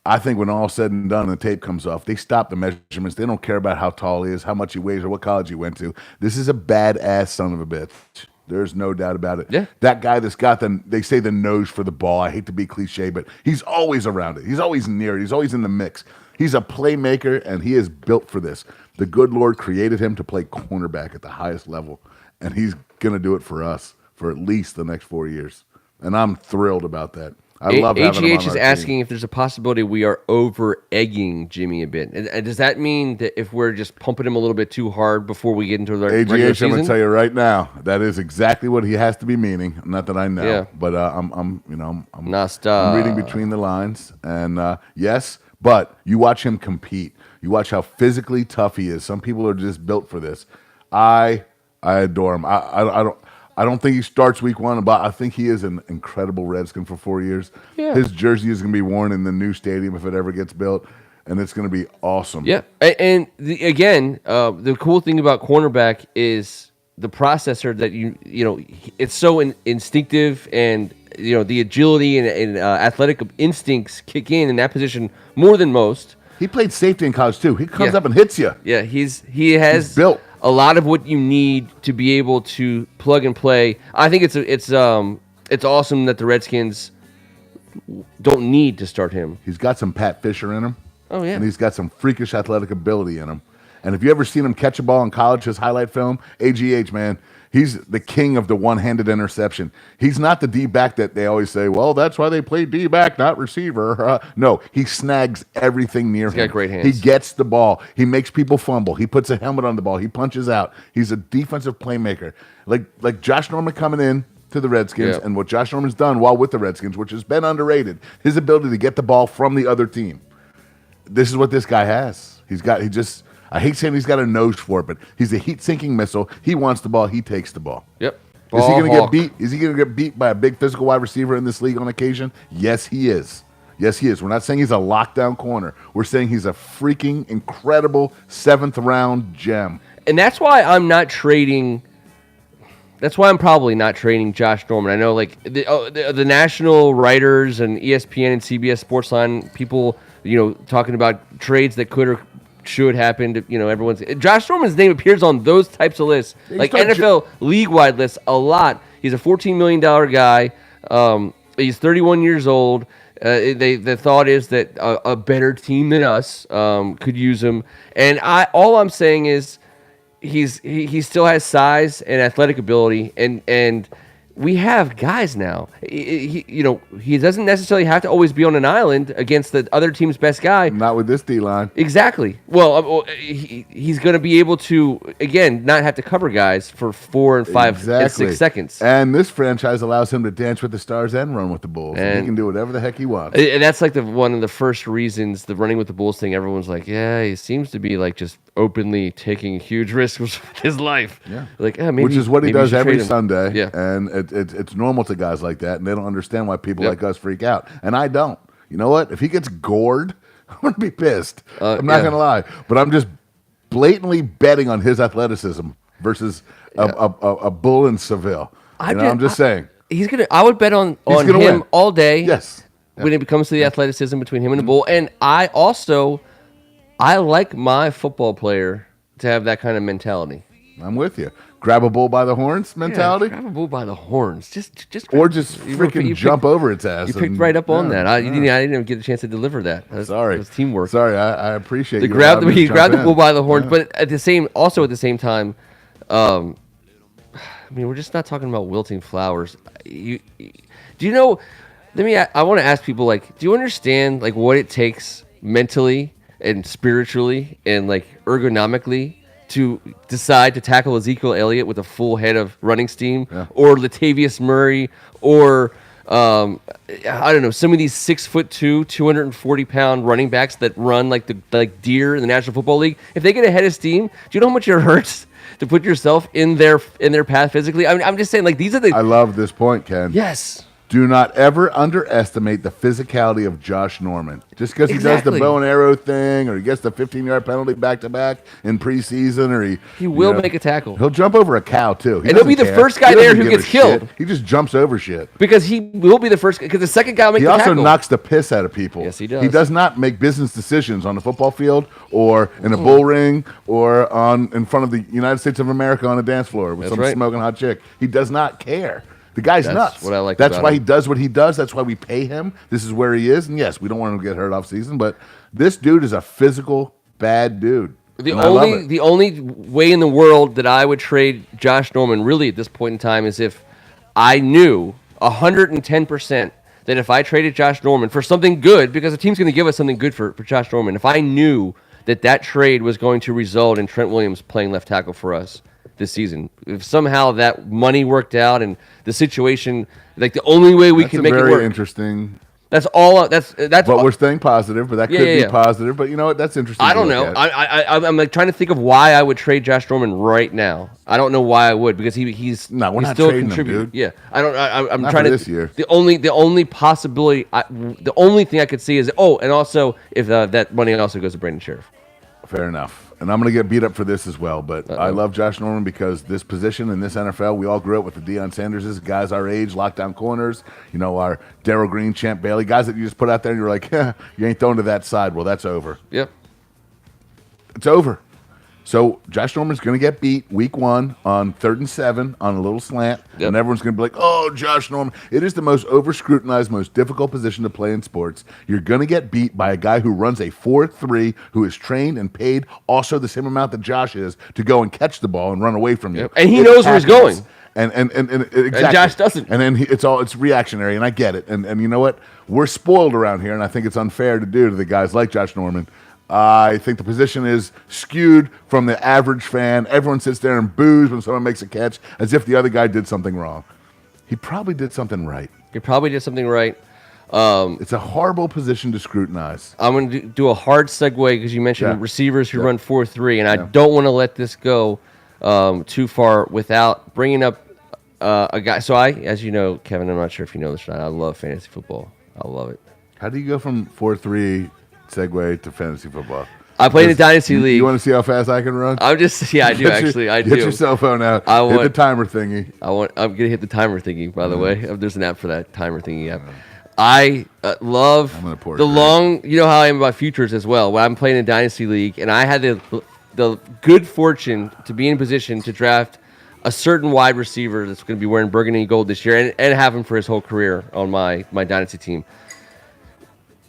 I think when all said and done and the tape comes off, they stop the measurements. They don't care about how tall he is, how much he weighs, or what college he went to. This is a badass son of a bitch. There's no doubt about it. Yeah. That guy that's got they say the nose for the ball. I hate to be cliche, but he's always around it. He's always near it. He's always in the mix. He's a playmaker, and he is built for this. The good Lord created him to play cornerback at the highest level, and he's going to do it for us for at least the next 4 years. and I'm thrilled about that. I love having him on AGH is our asking team. if there's a possibility we are over-egging Jimmy a bit. And does that mean that if we're just pumping him a little bit too hard before we get into the regular AGH, I'm season? going to tell you right now, that is exactly what he has to be meaning. Not that I know, Yeah. but I'm Nasta. I'm reading between the lines, and yes, but you watch him compete. You watch how physically tough he is. Some people are just built for this. I adore him. I don't think he starts week 1, but I think he is an incredible Redskin for 4 years. Yeah. His jersey is going to be worn in the new stadium if it ever gets built, and it's going to be awesome. Yeah, and the cool thing about cornerback is the processor that it's so instinctive, and the agility and athletic instincts kick in that position more than most. He played safety in college too. He comes Yeah. up and hits you. Yeah, he has built a lot of what you need to be able to plug and play. I think it's awesome that the Redskins don't need to start him. He's got some Pat Fisher in him. Oh, yeah. And he's got some freakish athletic ability in him. And if you ever seen him catch a ball in college, his highlight film, AGH, man, he's the king of the one-handed interception. He's not the D-back that they always say, well, that's why they play D-back, not receiver. No, he snags everything near him. He's got great hands. He gets the ball. He makes people fumble. He puts a helmet on the ball. He punches out. He's a defensive playmaker. Like Josh Norman coming in to the Redskins, and what Josh Norman's done while with the Redskins, which has been underrated, his ability to get the ball from the other team. This is what this guy has. I hate saying he's got a nose for it, but he's a heat-sinking missile. He wants the ball. He takes the ball. Yep. Is he going to get beat? Is he going to get beat by a big physical wide receiver in this league on occasion? Yes, he is. Yes, he is. We're not saying he's a lockdown corner. We're saying he's a freaking incredible 7th-round gem. And that's why I'm not trading. That's why I'm probably not trading Josh Norman. I know, like the national writers and ESPN and CBS Sportsline people, talking about trades that could or should happen. Everyone's Josh Norman's name appears on those types of lists, like NFL league-wide lists, a lot. He's a $14 million guy. He's 31 years old. The thought is that a better team than us could use him. And all I'm saying is he still has size and athletic ability, and we have guys now. He doesn't necessarily have to always be on an island against the other team's best guy. Not with this D-line. Exactly. Well, he's going to be able to, again, not have to cover guys for 4 and 5 and 6 seconds. And this franchise allows him to dance with the stars and run with the Bulls. And he can do whatever the heck he wants. And that's like one of the first reasons, the running with the Bulls thing, everyone's like, yeah, he seems to be like just openly taking huge risks with his life. Yeah. Like, maybe, which is what he does every trade him. Sunday. Yeah. And it's normal to guys like that, and they don't understand why people like us freak out. And I don't. You know what? If he gets gored, I'm going to be pissed. I'm not going to lie. But I'm just blatantly betting on his athleticism versus a bull in Seville. I'm just saying. I would bet on him win all day. Yes. When it comes to the athleticism between him and the bull. And I like my football player to have that kind of mentality. I'm with you. Grab a bull by the horns mentality? Yeah, grab a bull by the horns. Just freaking jump over its ass. You picked right up on that. I didn't even get a chance to deliver that. Sorry. It was teamwork. Sorry, I appreciate you. He grabbed the bull by the horns, but at the same time, we're just not talking about wilting flowers. Do you know? I want to ask people, like, do you understand like what it takes mentally and spiritually and like ergonomically to decide to tackle Ezekiel Elliott with a full head of running steam, or Latavius Murray, or I don't know, some of these 6'2", 240-pound running backs that run like deer in the National Football League? If they get a head of steam, do you know how much it hurts to put yourself in their path physically? I'm just saying, like, these are the. I love this point, Ken. Yes. Do not ever underestimate the physicality of Josh Norman. Just because he does the bow and arrow thing, or he gets the 15-yard penalty back-to-back in preseason, or he will make a tackle. He'll jump over a cow, too. And he'll be the first guy there who gets killed. Shit. He just jumps over shit. Because he will be the first, because the second guy will make the tackle. He also knocks the piss out of people. Yes, he does. He does not make business decisions on the football field, or in a bull ring, or in front of the United States of America on a dance floor with some smoking hot chick. He does not care. The guy's nuts. What I like. That's why he does what he does. That's why we pay him. This is where he is. And yes, we don't want him to get hurt off season, but this dude is a physical bad dude. The only way in the world that I would trade Josh Norman really at this point in time is if I knew 110% that if I traded Josh Norman for something good, because the team's going to give us something good for Josh Norman, if I knew that trade was going to result in Trent Williams playing left tackle for us this season, if somehow that money worked out and the situation, like the only way we can make it work. Very interesting. That's all. That's. But we're staying positive. But that could be positive. But you know what? That's interesting. I don't know. I'm like trying to think of why I would trade Josh Norman right now. I don't know why I would, because he's no, we're he's not still trading contributing. him, dude. Yeah, I don't. I'm not trying for to. This year. The only possibility. The only thing I could see is and also if that money also goes to Brandon Sheriff. Fair enough. And I'm going to get beat up for this as well, but I love Josh Norman because this position in this NFL, we all grew up with the Deion Sanderses, guys our age, lockdown corners, our Darryl Green, Champ Bailey, guys that you just put out there and you're like, you ain't throwing to that side. Well, that's over. Yep. It's over. So Josh Norman's going to get beat week 1 on 3rd and 7 on a little slant, and everyone's going to be like, oh, Josh Norman. It is the most over-scrutinized, most difficult position to play in sports. You're going to get beat by a guy who runs a 4.3, who is trained and paid also the same amount that Josh is to go and catch the ball and run away from you. Yep. And he knows where he's going. And exactly. And Josh doesn't. And then it's reactionary, and I get it. And you know what? We're spoiled around here, and I think it's unfair to do to the guys like Josh Norman. I think the position is skewed from the average fan. Everyone sits there and boos when someone makes a catch as if the other guy did something wrong. He probably did something right. It's a horrible position to scrutinize. I'm going to do a hard segue because you mentioned receivers who run 4.3, and I don't want to let this go too far without bringing up a guy. So as you know, Kevin, I'm not sure if you know this or not, I love fantasy football. I love it. How do you go from 4.3 segue to fantasy football? I play in a dynasty league. You want to see how fast I can run? I do actually. I do. Get your cell phone out. Hit the timer thingy. I'm gonna hit the timer thingy. By the way, there's an app for that timer thingy app. I love the long. You know how I am about futures as well. When I'm playing a dynasty league, and I had the good fortune to be in position to draft a certain wide receiver that's going to be wearing burgundy and gold this year, and have him for his whole career on my dynasty team.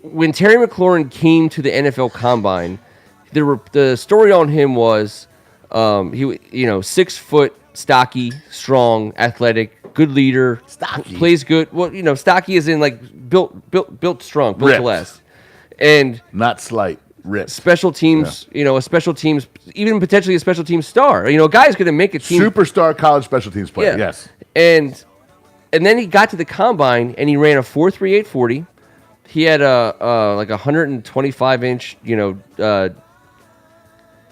When Terry McLaurin came to the NFL Combine, the story on him was he 6 foot, stocky, strong, athletic, good leader, plays good. Well, stocky is in like built strong, built to last, and not slight. Ripped. Special teams, a special teams, even potentially a special teams star. A guy's going to make a team. Superstar college special teams player. Yeah. Yes. And then he got to the Combine and he ran a 4.38 40. He had a 125-inch,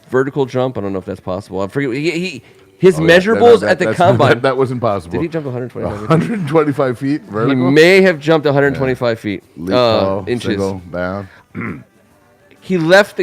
vertical jump. I don't know if that's possible. I forget. His measurables at the Combine. That wasn't possible. Did he jump 125 feet? 125 feet vertical? He may have jumped 125 feet. Inches. Single, down. He left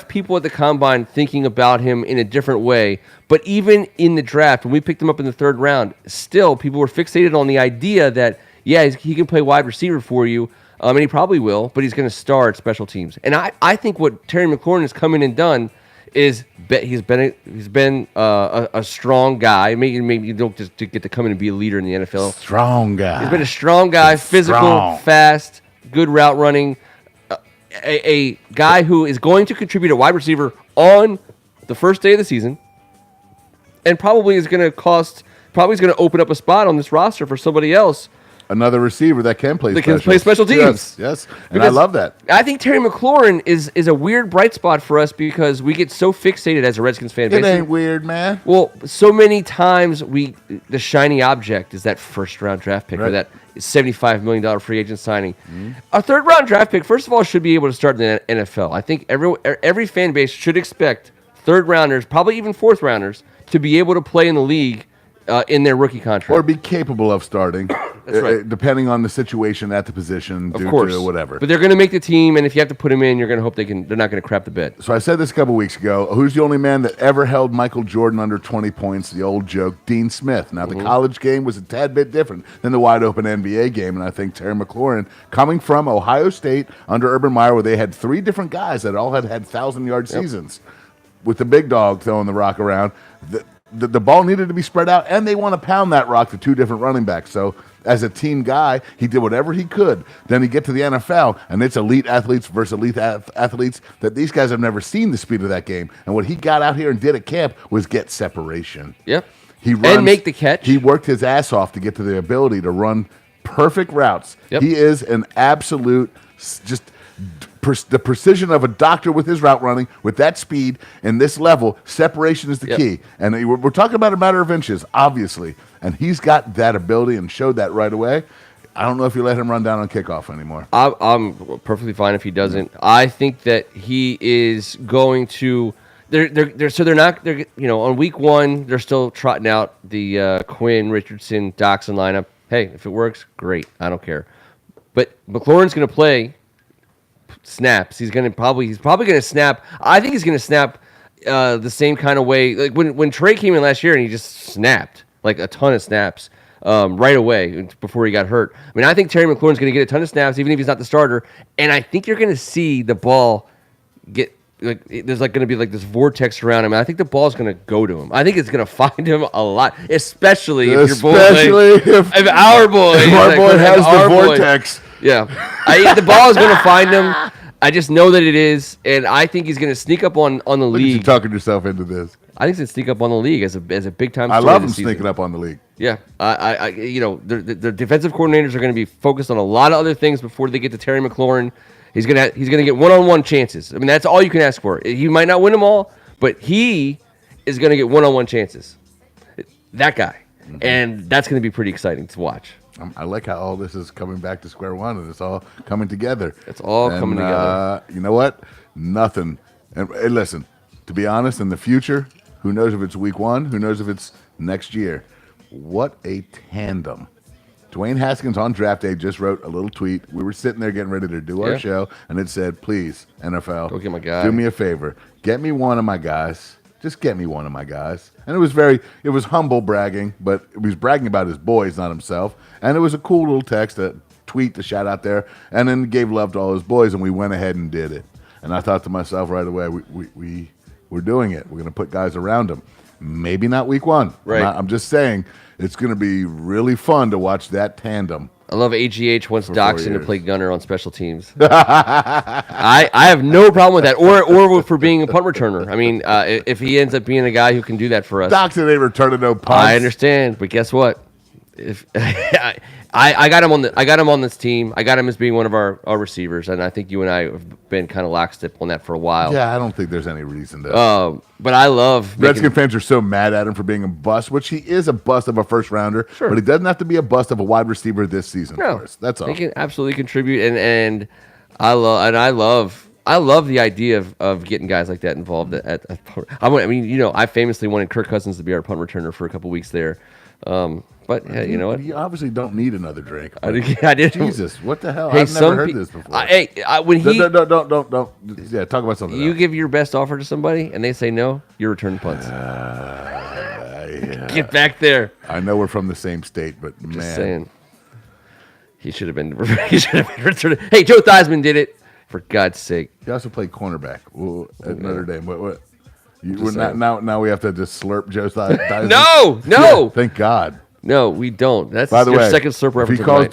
people at the Combine thinking about him in a different way. But even in the draft, when we picked him up in the 3rd round, still people were fixated on the idea that, he can play wide receiver for you. And he probably will, but he's going to start special teams. And I think what Terry McLaurin has come in and done is he's been a strong guy. Maybe you don't just get to come in and be a leader in the NFL. Strong guy. He's been a strong guy, physical, fast, good route running. A guy who is going to contribute a wide receiver on the first day of the season, and probably is going to open up a spot on this roster for somebody else. Another receiver that can play special teams. Yes. And I love that. I think Terry McLaurin is a weird bright spot for us because we get so fixated as a Redskins fan base. It ain't weird, man. Well, so many times the shiny object is that first-round draft pick or that $75 million free agent signing. Mm-hmm. A 3rd-round draft pick, first of all, should be able to start in the NFL. I think every fan base should expect 3rd-rounders, probably even 4th-rounders, to be able to play in the league in their rookie contract. Or be capable of starting. That's right. Depending on the situation at the position, of course, to whatever. But they're going to make the team, and if you have to put them in, you're going to hope they're not going to crap the bed. So I said this a couple weeks ago. Who's the only man that ever held Michael Jordan under 20 points? The old joke, Dean Smith. Now, the college game was a tad bit different than the wide-open NBA game, and I think Terry McLaurin, coming from Ohio State under Urban Meyer, where they had 3 different guys that all had 1,000-yard seasons, with the big dog throwing the rock around, the ball needed to be spread out, and they want to pound that rock to 2 different running backs. So as a team guy, he did whatever he could. Then he get to the NFL, and it's elite athletes versus elite athletes that these guys have never seen the speed of that game. And what he got out here and did at camp was get separation. Yep. He runs, and make the catch. He worked his ass off to get to the ability to run perfect routes. Yep. He is an absolute the precision of a doctor with his route running, with that speed and this level. Separation is the key. And we're talking about a matter of inches, obviously. And he's got that ability and showed that right away. I don't know if you let him run down on kickoff anymore. I'm perfectly fine if he doesn't. I think that he is going to. They're on week one. They're still trotting out the Quinn, Richardson, Doxson lineup. Hey, if it works, great. I don't care. But McLaurin's going to play snaps. He's probably going to snap. I think he's going to snap the same kind of way. Like when Trey came in last year and he just snapped like a ton of snaps. Right away before he got hurt. I mean, I think Terry McLaurin's going to get a ton of snaps, even if he's not the starter. And I think you're going to see the ball get there's going to be this vortex around him. And I think the ball's going to go to him. I think it's going to find him a lot, especially if your boy, if our boy, has the vortex. Yeah, the ball is going to find him. I just know that it is, and I think he's going to sneak up on the league. You're talking yourself into this. I think he's going to sneak up on the league as a big time. I love him sneaking up on the league. Yeah, the defensive coordinators are going to be focused on a lot of other things before they get to Terry McLaurin. He's gonna get one-on-one chances. I mean, that's all you can ask for. He might not win them all, but he is going to get one-on-one chances. That guy, and that's going to be pretty exciting to watch. I like how all this is coming back to square one, and it's all coming together. It's all coming together. You know what? Nothing. And listen, to be honest, in the future, who knows if it's week one? Who knows if it's next year? What a tandem. Dwayne Haskins on draft day just wrote a little tweet. We were sitting there getting ready to do our show, and it said, please, NFL, go get my guy. Do me a favor. Get me one of my guys. Just get me one of my guys. And it was humble bragging, but it was bragging about his boys, not himself. And it was a cool little text, a tweet to shout out there, and then gave love to all his boys, and we went ahead and did it. And I thought to myself right away, we're doing it. We're going to put guys around him. Maybe not week one. Right. I'm just saying it's going to be really fun to watch that tandem. I love AGH wants Doxson to play gunner on special teams. I have no problem with that, or for being a punt returner. I mean, if he ends up being a guy who can do that for us. Doxson ain't returning no punts. I understand, but guess what? If I got him on this team. I got him as being one of our receivers, and I think you and I have been kind of lockstep on that for a while. Yeah, I don't think there's any reason to. But I love Redskins fans are so mad at him for being a bust, which he is a bust of a first rounder, sure. But he doesn't have to be a bust of a wide receiver this season. No, for us. That's all. He can absolutely contribute, and I love the idea of getting guys like that involved. I famously wanted Kirk Cousins to be our punt returner for a couple weeks there. But hey, you know what? You obviously don't need another drink. I did. Jesus, what the hell? Hey, I've never heard this before. When he don't. Yeah, talk about something. You give your best offer to somebody and they say no, you're returning punts. Get back there. I know we're from the same state, but Just saying, he should have been. Returning. Hey, Joe Theismann did it. For God's sake. He also played cornerback at Notre Dame. What? Now we have to just slurp Joe Theismann. No. Yeah, thank God. No, we don't. That's by the your way, second slurp reference. If he calls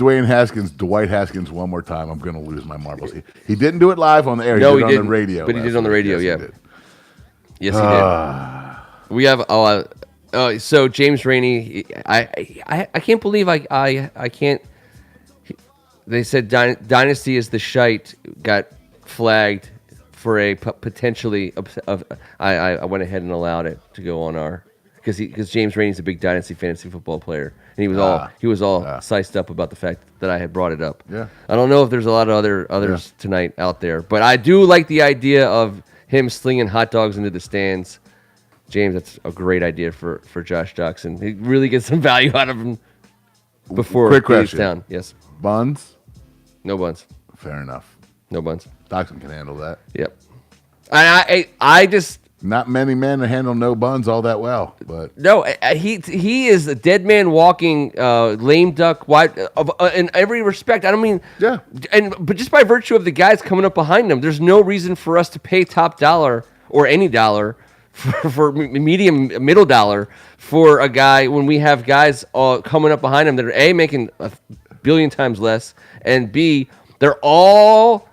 Dwight Haskins one more time, I'm going to lose my marbles. He didn't do it live on the air. No, he did it on the radio. But he did it on the radio. Yes, Yes, he did. We have. So James Rainey, I can't believe I can't. They said Dynasty is the shite got flagged for a potentially. I went ahead and allowed it to go on our. Because James Rainey's a big Dynasty fantasy football player, and he was all sized up about the fact that I had brought it up. Yeah, I don't know if there's a lot of others tonight out there, but I do like the idea of him slinging hot dogs into the stands. James, that's a great idea for Josh Doxson. He really gets some value out of him before Quick he leaves question. town. Yes. Buns? No buns. Fair enough. No buns. Doxson can handle that. Yep. And I just. Not many men handle no buns all that well, but no, he is a dead man walking, lame duck, wide in every respect. I don't mean but just by virtue of the guys coming up behind him, there's no reason for us to pay top dollar or any dollar for middle dollar for a guy when we have guys coming up behind him that are making a billion times less, and B, they're all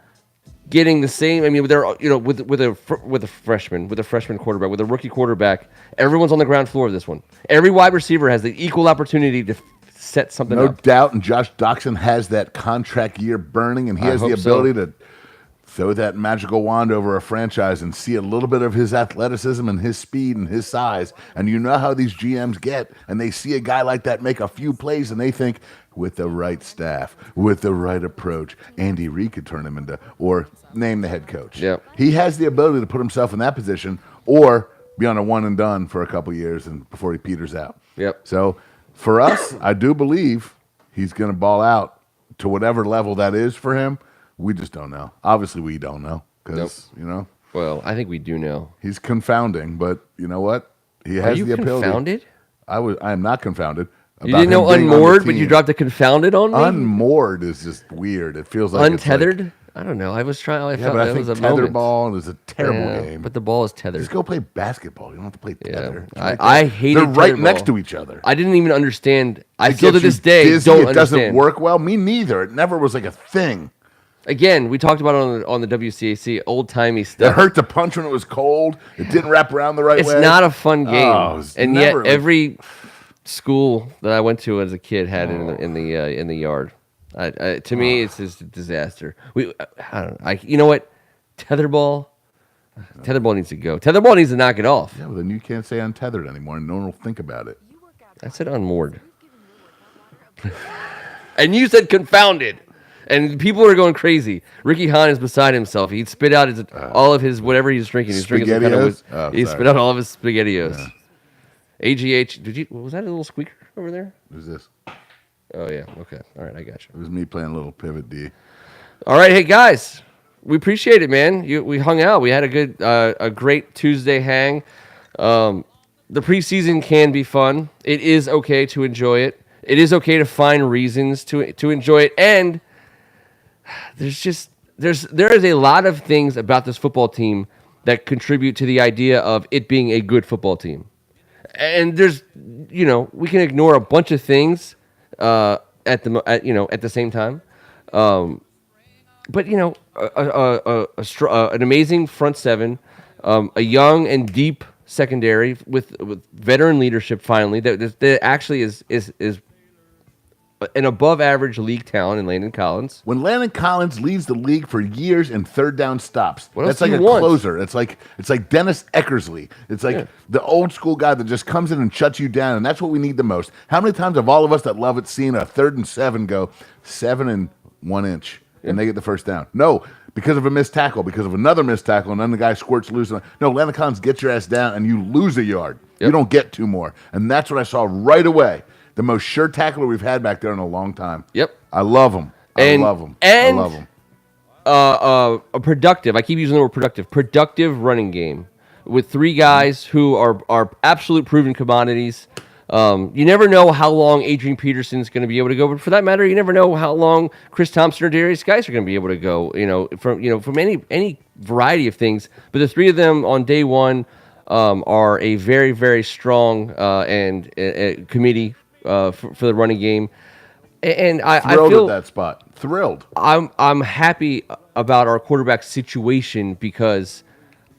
getting the same. I mean, they're with a freshman quarterback, with a rookie quarterback. Everyone's on the ground floor of this one. Every wide receiver has the equal opportunity to set something No up. doubt, and Josh Doxson has that contract year burning, and he has the ability to throw that magical wand over a franchise and see a little bit of his athleticism and his speed and his size. And you know how these GMs get, and they see a guy like that make a few plays, and they think, with the right staff, with the right approach, Andy Reid could turn him into, or name the head coach. Yep. He has the ability to put himself in that position, or be on a one and done for a couple years and before he peters out. Yep. So for us, I do believe he's going to ball out to whatever level that is for him. We just don't know. Obviously, we don't know because, Well, I think we do know. he's confounding, but you know what? He has Are you the ability. confounded? I am not confounded. You didn't know unmoored, but you dropped a confounded on me? Unmoored is just weird. It feels like Untethered? It's I don't know. I was trying. I like, felt but I that think was a moment. tetherball is a terrible Yeah, game. but the ball is tethered. Just go play basketball. You don't have to play tether. I hated They're right tetherball. next to each other. I didn't even understand. I It still to gets you this day dizzy. don't It understand. doesn't work well. Me neither. It never was like a thing. Again, we talked about it on the WCAC, old timey It stuff. hurt to punch when it was cold. It didn't wrap around the right It's way. not a fun game, Oh, it's and yet never, like- every school that I went to as a kid had it in the yard. To me, it's just a disaster. I don't know. You know what? Tetherball needs to go. Tetherball needs to knock it off. Yeah, well, then you can't say untethered anymore, and no one will think about it. I said unmoored, and you said confounded. And people are going crazy. Ricky Hahn is beside himself. He spit out all of his whatever he's drinking. He's drinking some kind of he spit out all of his SpaghettiOs. Yeah. AGH. Was that a little squeaker over there? Who's this? Oh yeah. Okay. All right. I got you. It was me playing a little pivot D. All right. Hey guys, we appreciate it, man. We hung out. We had a great Tuesday hang. The preseason can be fun. It is okay to enjoy it. It is okay to find reasons to enjoy it, and there is a lot of things about this football team that contribute to the idea of it being a good football team. And we can ignore a bunch of things at the same time. But an amazing front seven, a young and deep secondary with veteran leadership. Finally, that actually is an above-average league talent in Landon Collins. When Landon Collins leads the league for years in third down stops, What that's else like do a you want? closer. It's like Dennis Eckersley. It's like the old school guy that just comes in and shuts you down, and that's what we need the most. How many times have all of us that love it seen a 3rd and 7 go 7 1 inch and they get the first down? No, because of a missed tackle, because of another missed tackle, and then the guy squirts loose. No, Landon Collins gets your ass down, and you lose a yard. Yep. You don't get 2 more, and that's what I saw right away. The most sure tackler we've had back there in a long time. Yep. I love him. I love him. A productive. I keep using the word productive. Productive running game with 3 guys who are absolute proven commodities. You never know how long Adrian Peterson's going to be able to go, but for that matter, you never know how long Chris Thompson or Darius Geis are going to be able to go. From any variety of things. But the 3 of them on day one are a very, very strong and committee for the running game. And I feel at that spot. Thrilled. I'm happy about our quarterback situation because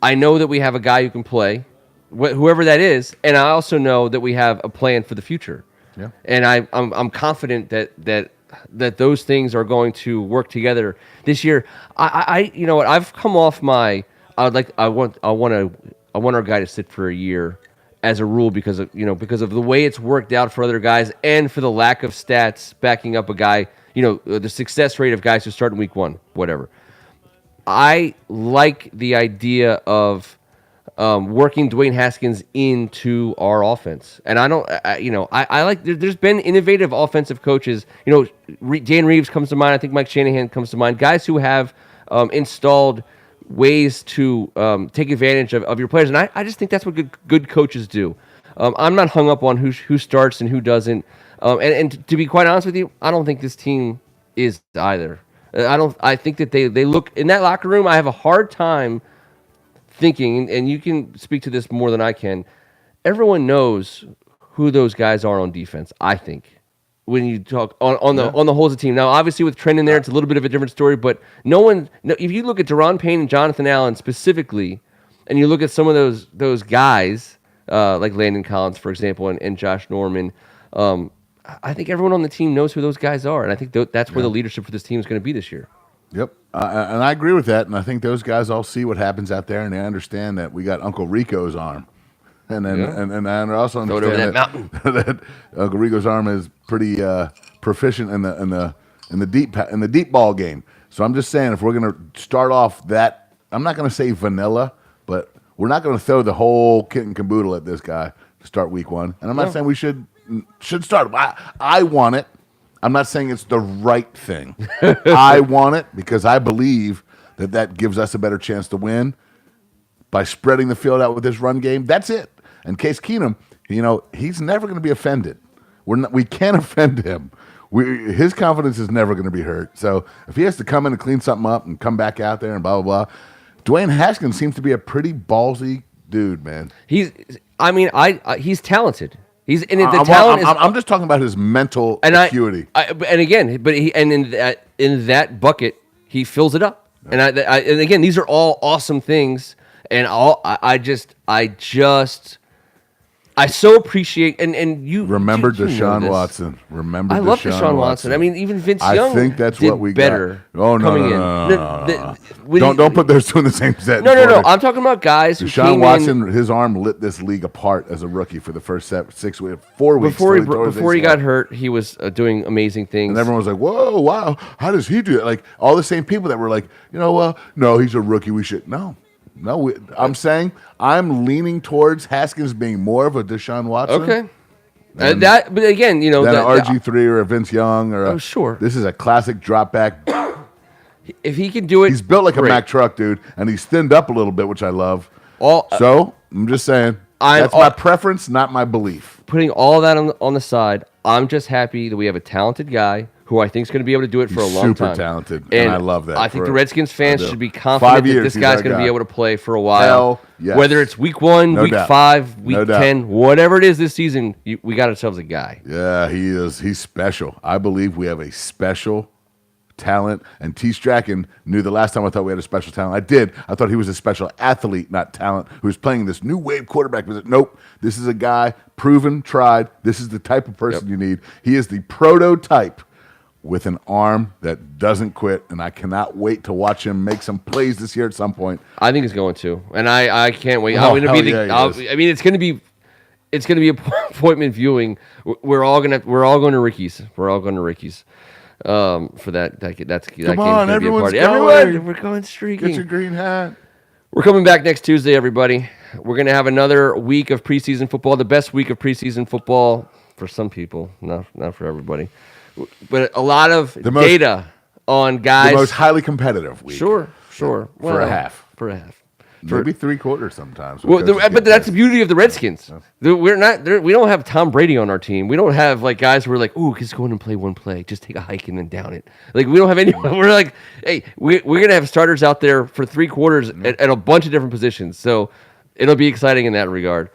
I know that we have a guy who can play, whoever that is, and I also know that we have a plan for the future. Yeah. And I'm confident that those things are going to work together this year. I've come off my I want our guy to sit for a year as a rule because of the way it's worked out for other guys and for the lack of stats backing up a guy, the success rate of guys who start in week 1, whatever. I like the idea of working Dwayne Haskins into our offense, and I like. There's been innovative offensive coaches. Dan Reeves comes to mind. I think Mike Shanahan comes to mind. Guys who have installed ways to take advantage of your players, and I just think that's what good coaches do. I'm not hung up on who starts and who doesn't. And to be quite honest with you, I don't think this team is either. I think that they look in that locker room. I have a hard time thinking, and you can speak to this more than I can. Everyone knows who those guys are on defense. I think when you talk on the whole as a team. Now, obviously with Trent in there, it's a little bit of a different story. But if you look at Deron Payne and Jonathan Allen specifically, and you look at some of those guys like Landon Collins, for example, and Josh Norman, I think everyone on the team knows who those guys are, and I think that's where the leadership for this team is going to be this year. Yep, and I agree with that. And I think those guys all see what happens out there, and they understand that we got Uncle Rico's arm. And then, and I also understand that Uncle Rico's arm is pretty proficient in the deep ball game. So I'm just saying, if we're going to start off that, I'm not going to say vanilla, but we're not going to throw the whole kit and caboodle at this guy to start week one. And I'm not saying we should start. I want it. I'm not saying it's the right thing. I want it because I believe that gives us a better chance to win by spreading the field out with this run game. That's it. And Case Keenum, he's never going to be offended. We can't offend him. His confidence is never going to be hurt. So if he has to come in and clean something up and come back out there and blah, blah, blah. Dwayne Haskins seems to be a pretty ballsy dude, man. He's talented. I'm just talking about his mental acuity. In that bucket, he fills it up. Yeah. And again, these are all awesome things. And I so appreciate and you remember Deshaun Watson. I love Deshaun Watson. I mean, even Vince Young. I think that's what we better. Oh no! Don't put those two in the same set. No. I'm talking about guys who Deshaun Watson. His arm lit this league apart as a rookie for the first 4 weeks before he got hurt. He was doing amazing things, and everyone was like, "Whoa, wow! How does he do it?" Like all the same people that were like, no, he's a rookie. We should no. I'm saying I'm leaning towards Haskins being more of a Deshaun Watson. Okay. But again, than an RG3 or a Vince Young or sure. This is a classic drop back. If he can do it, he's built like a Mack truck, dude, and he's thinned up a little bit, which I love. So I'm just saying that's my preference, not my belief. Putting all that on the side, I'm just happy that we have a talented guy who I think is going to be able to do it for a long time. Super talented, and I love that. I think the Redskins fans should be confident that this guy's going to be able to play for a while. Hell yes. Whether it's week 1, week 5, week 10, whatever it is this season, we got ourselves a guy. Yeah, he is. He's special. I believe we have a special talent. And T. Strachan knew the last time I thought we had a special talent. I did. I thought he was a special athlete, not talent, who was playing this new wave quarterback. Nope. This is a guy proven, tried. This is the type of person you need. He is the prototype with an arm that doesn't quit, and I cannot wait to watch him make some plays this year at some point. I think he's going to, and I can't wait. I mean, it's going to be appointment viewing. We're all going to Ricky's. We're all going to Ricky's for that. That's come on, everyone's everyone, we're going streaking. Get your green hat. We're coming back next Tuesday, everybody. We're going to have another week of preseason football, the best week of preseason football for some people, not for everybody. But a lot of data on guys. The most highly competitive week. Sure. For a half. Maybe 3/4 sometimes. Well, but that's the beauty of the Redskins. We don't have Tom Brady on our team. We don't have like guys who are like, ooh, just go in and play one play. Just take a hike and then down it. Like we don't have anyone. We're like, hey, we're gonna have starters out there for 3/4 at a bunch of different positions. So it'll be exciting in that regard.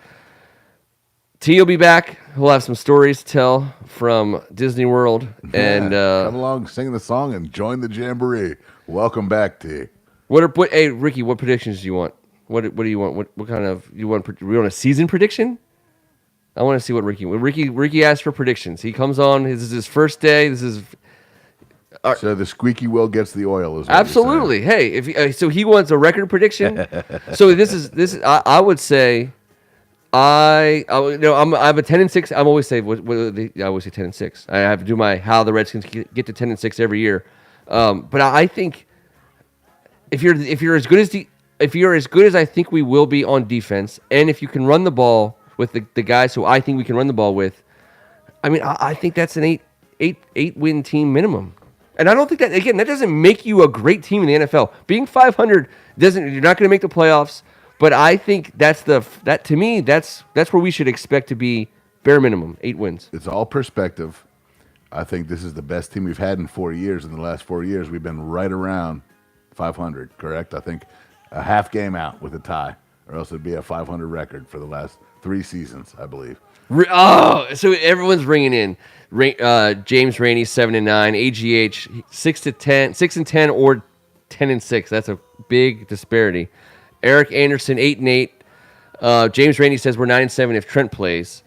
T will be back. We'll have some stories to tell from Disney World. And come along, sing the song, and join the jamboree. Welcome back, T. Hey, Ricky, what predictions do you want? What do you want? What kind of you want? We want a season prediction? I want to see what Ricky asked for predictions. He comes on. This is his first day. So the squeaky wheel gets the oil. Is what absolutely. Hey, if so, he wants a record prediction. So this is. I would say. I'm a 10-6. I always say 10-6. I have to do my how the Redskins get to 10-6 every year. But I think if you're as good as I think we will be on defense, and if you can run the ball with the guys who I think we can run the ball with, I mean I think that's an 8 win team minimum. And I don't think that doesn't make you a great team in the NFL. Being 500 you're not going to make the playoffs. But I think that's where we should expect to be bare minimum, 8 wins. It's all perspective. I think this is the best team we've had in 4 years. In the last 4 years, we've been right around 500, correct? I think a half game out with a tie, or else it'd be a 500 record for the 3 seasons, I believe. So everyone's ringing in. James Rainey 7-9, AGH 6-10 or 10-6. That's a big disparity. Eric Anderson 8-8. James Rainey says we're 9-7 if Trent plays.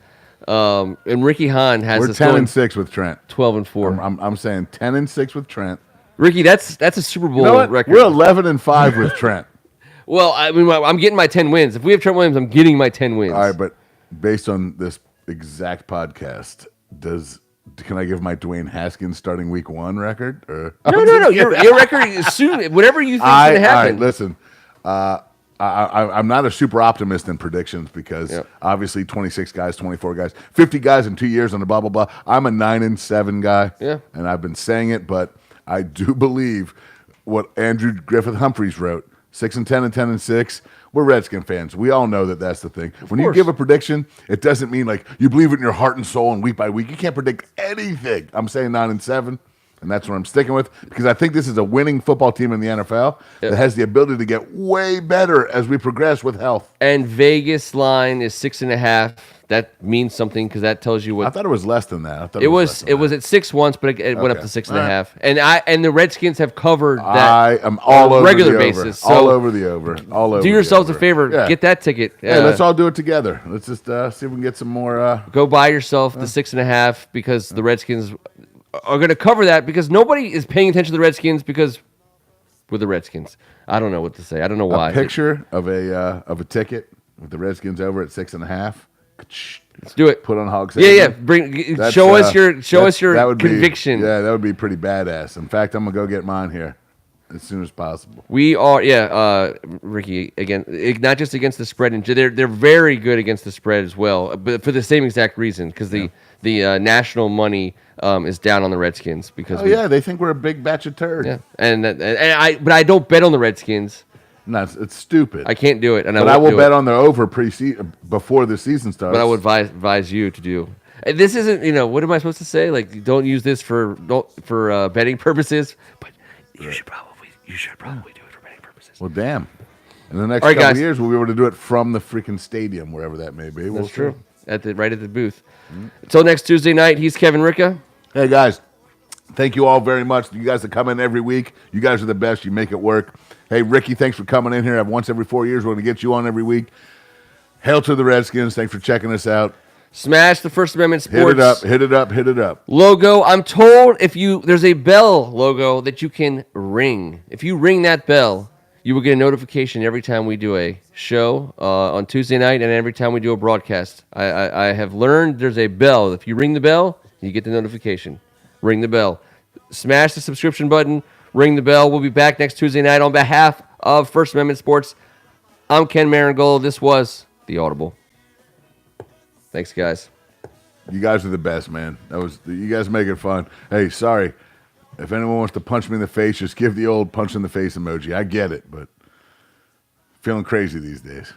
And Ricky Hahn has We're us 10-6 with Trent. 12-4. I'm saying 10-6 with Trent. Ricky, that's a Super Bowl You know what? record. We're 11-5 with Trent. Well, I mean, I'm getting my 10 wins. If we have Trent Williams, I'm getting my 10 wins. All right, but based on this exact podcast, can I give my Dwayne Haskins starting week 1 record? Or? No. Your record is soon. Whatever you think is going to happen. All right, listen. I'm not a super optimist in predictions because obviously 26 guys, 24 guys, 50 guys in 2 years on the blah, blah, blah. I'm a 9-7 guy, and I've been saying it, but I do believe what Andrew Griffith Humphreys wrote, 6-10 and 10-6. We're Redskin fans. We all know that that's the thing. When you give a prediction, it doesn't mean like you believe it in your heart and soul and week by week. You can't predict anything. I'm saying 9-7. And that's what I'm sticking with because I think this is a winning football team in the NFL that has the ability to get way better as we progress with health. And Vegas line is 6.5. That means something because that tells you what. I thought it was less than that. I thought it was at 6 once, but it went up to 6.5. Right. And the Redskins have covered that. I am all over regular the basis. over. All over the over. All over. Do yourselves a favor. Yeah. Get that ticket. Hey, let's all do it together. Let's just see if we can get some more. Go buy yourself the 6.5 because the Redskins are going to cover that because nobody is paying attention to the Redskins because we're the Redskins. I don't know what to say. I don't know why. A picture of a ticket with the Redskins over at 6.5. Let's do it. Put on Hogs Haven. Yeah. Show us your conviction. That would be pretty badass. In fact, I'm gonna go get mine here as soon as possible. We are, Ricky, again, not just against the spread, and they're very good against the spread as well, but for the same exact reason, because the national money is down on the Redskins because they think we're a big batch of turds. Yeah, but I don't bet on the Redskins. No, it's stupid. I can't do it, but I will bet on the over before the season starts. But I would advise you to do. And this isn't, what am I supposed to say? Like, don't use this for betting purposes. But you should probably do it for betting purposes. Well, damn. In the next couple of years, we'll be able to do it from the freaking stadium, wherever that may be. That's true. Right at the booth. Mm-hmm. Until next Tuesday night, he's Kevin Ricka. Hey, guys. Thank you all very much. You guys that come in every week. You guys are the best. You make it work. Hey, Ricky, thanks for coming in here. Once every 4 years, we're going to get you on every week. Hail to the Redskins. Thanks for checking us out. Smash the First Amendment Sports. Hit it up. Logo. I'm told there's a bell logo that you can ring. If you ring that bell, you will get a notification every time we do a show on Tuesday night and every time we do a broadcast. I have learned there's a bell. If you ring the bell, you get the notification. Ring the bell. Smash the subscription button. Ring the bell. We'll be back next Tuesday night on behalf of First Amendment Sports. I'm Ken Maringold. This was The Audible. Thanks, guys. You guys are the best, man. You guys make it fun. Hey, sorry. If anyone wants to punch me in the face, just give the old punch in the face emoji. I get it, but feeling crazy these days.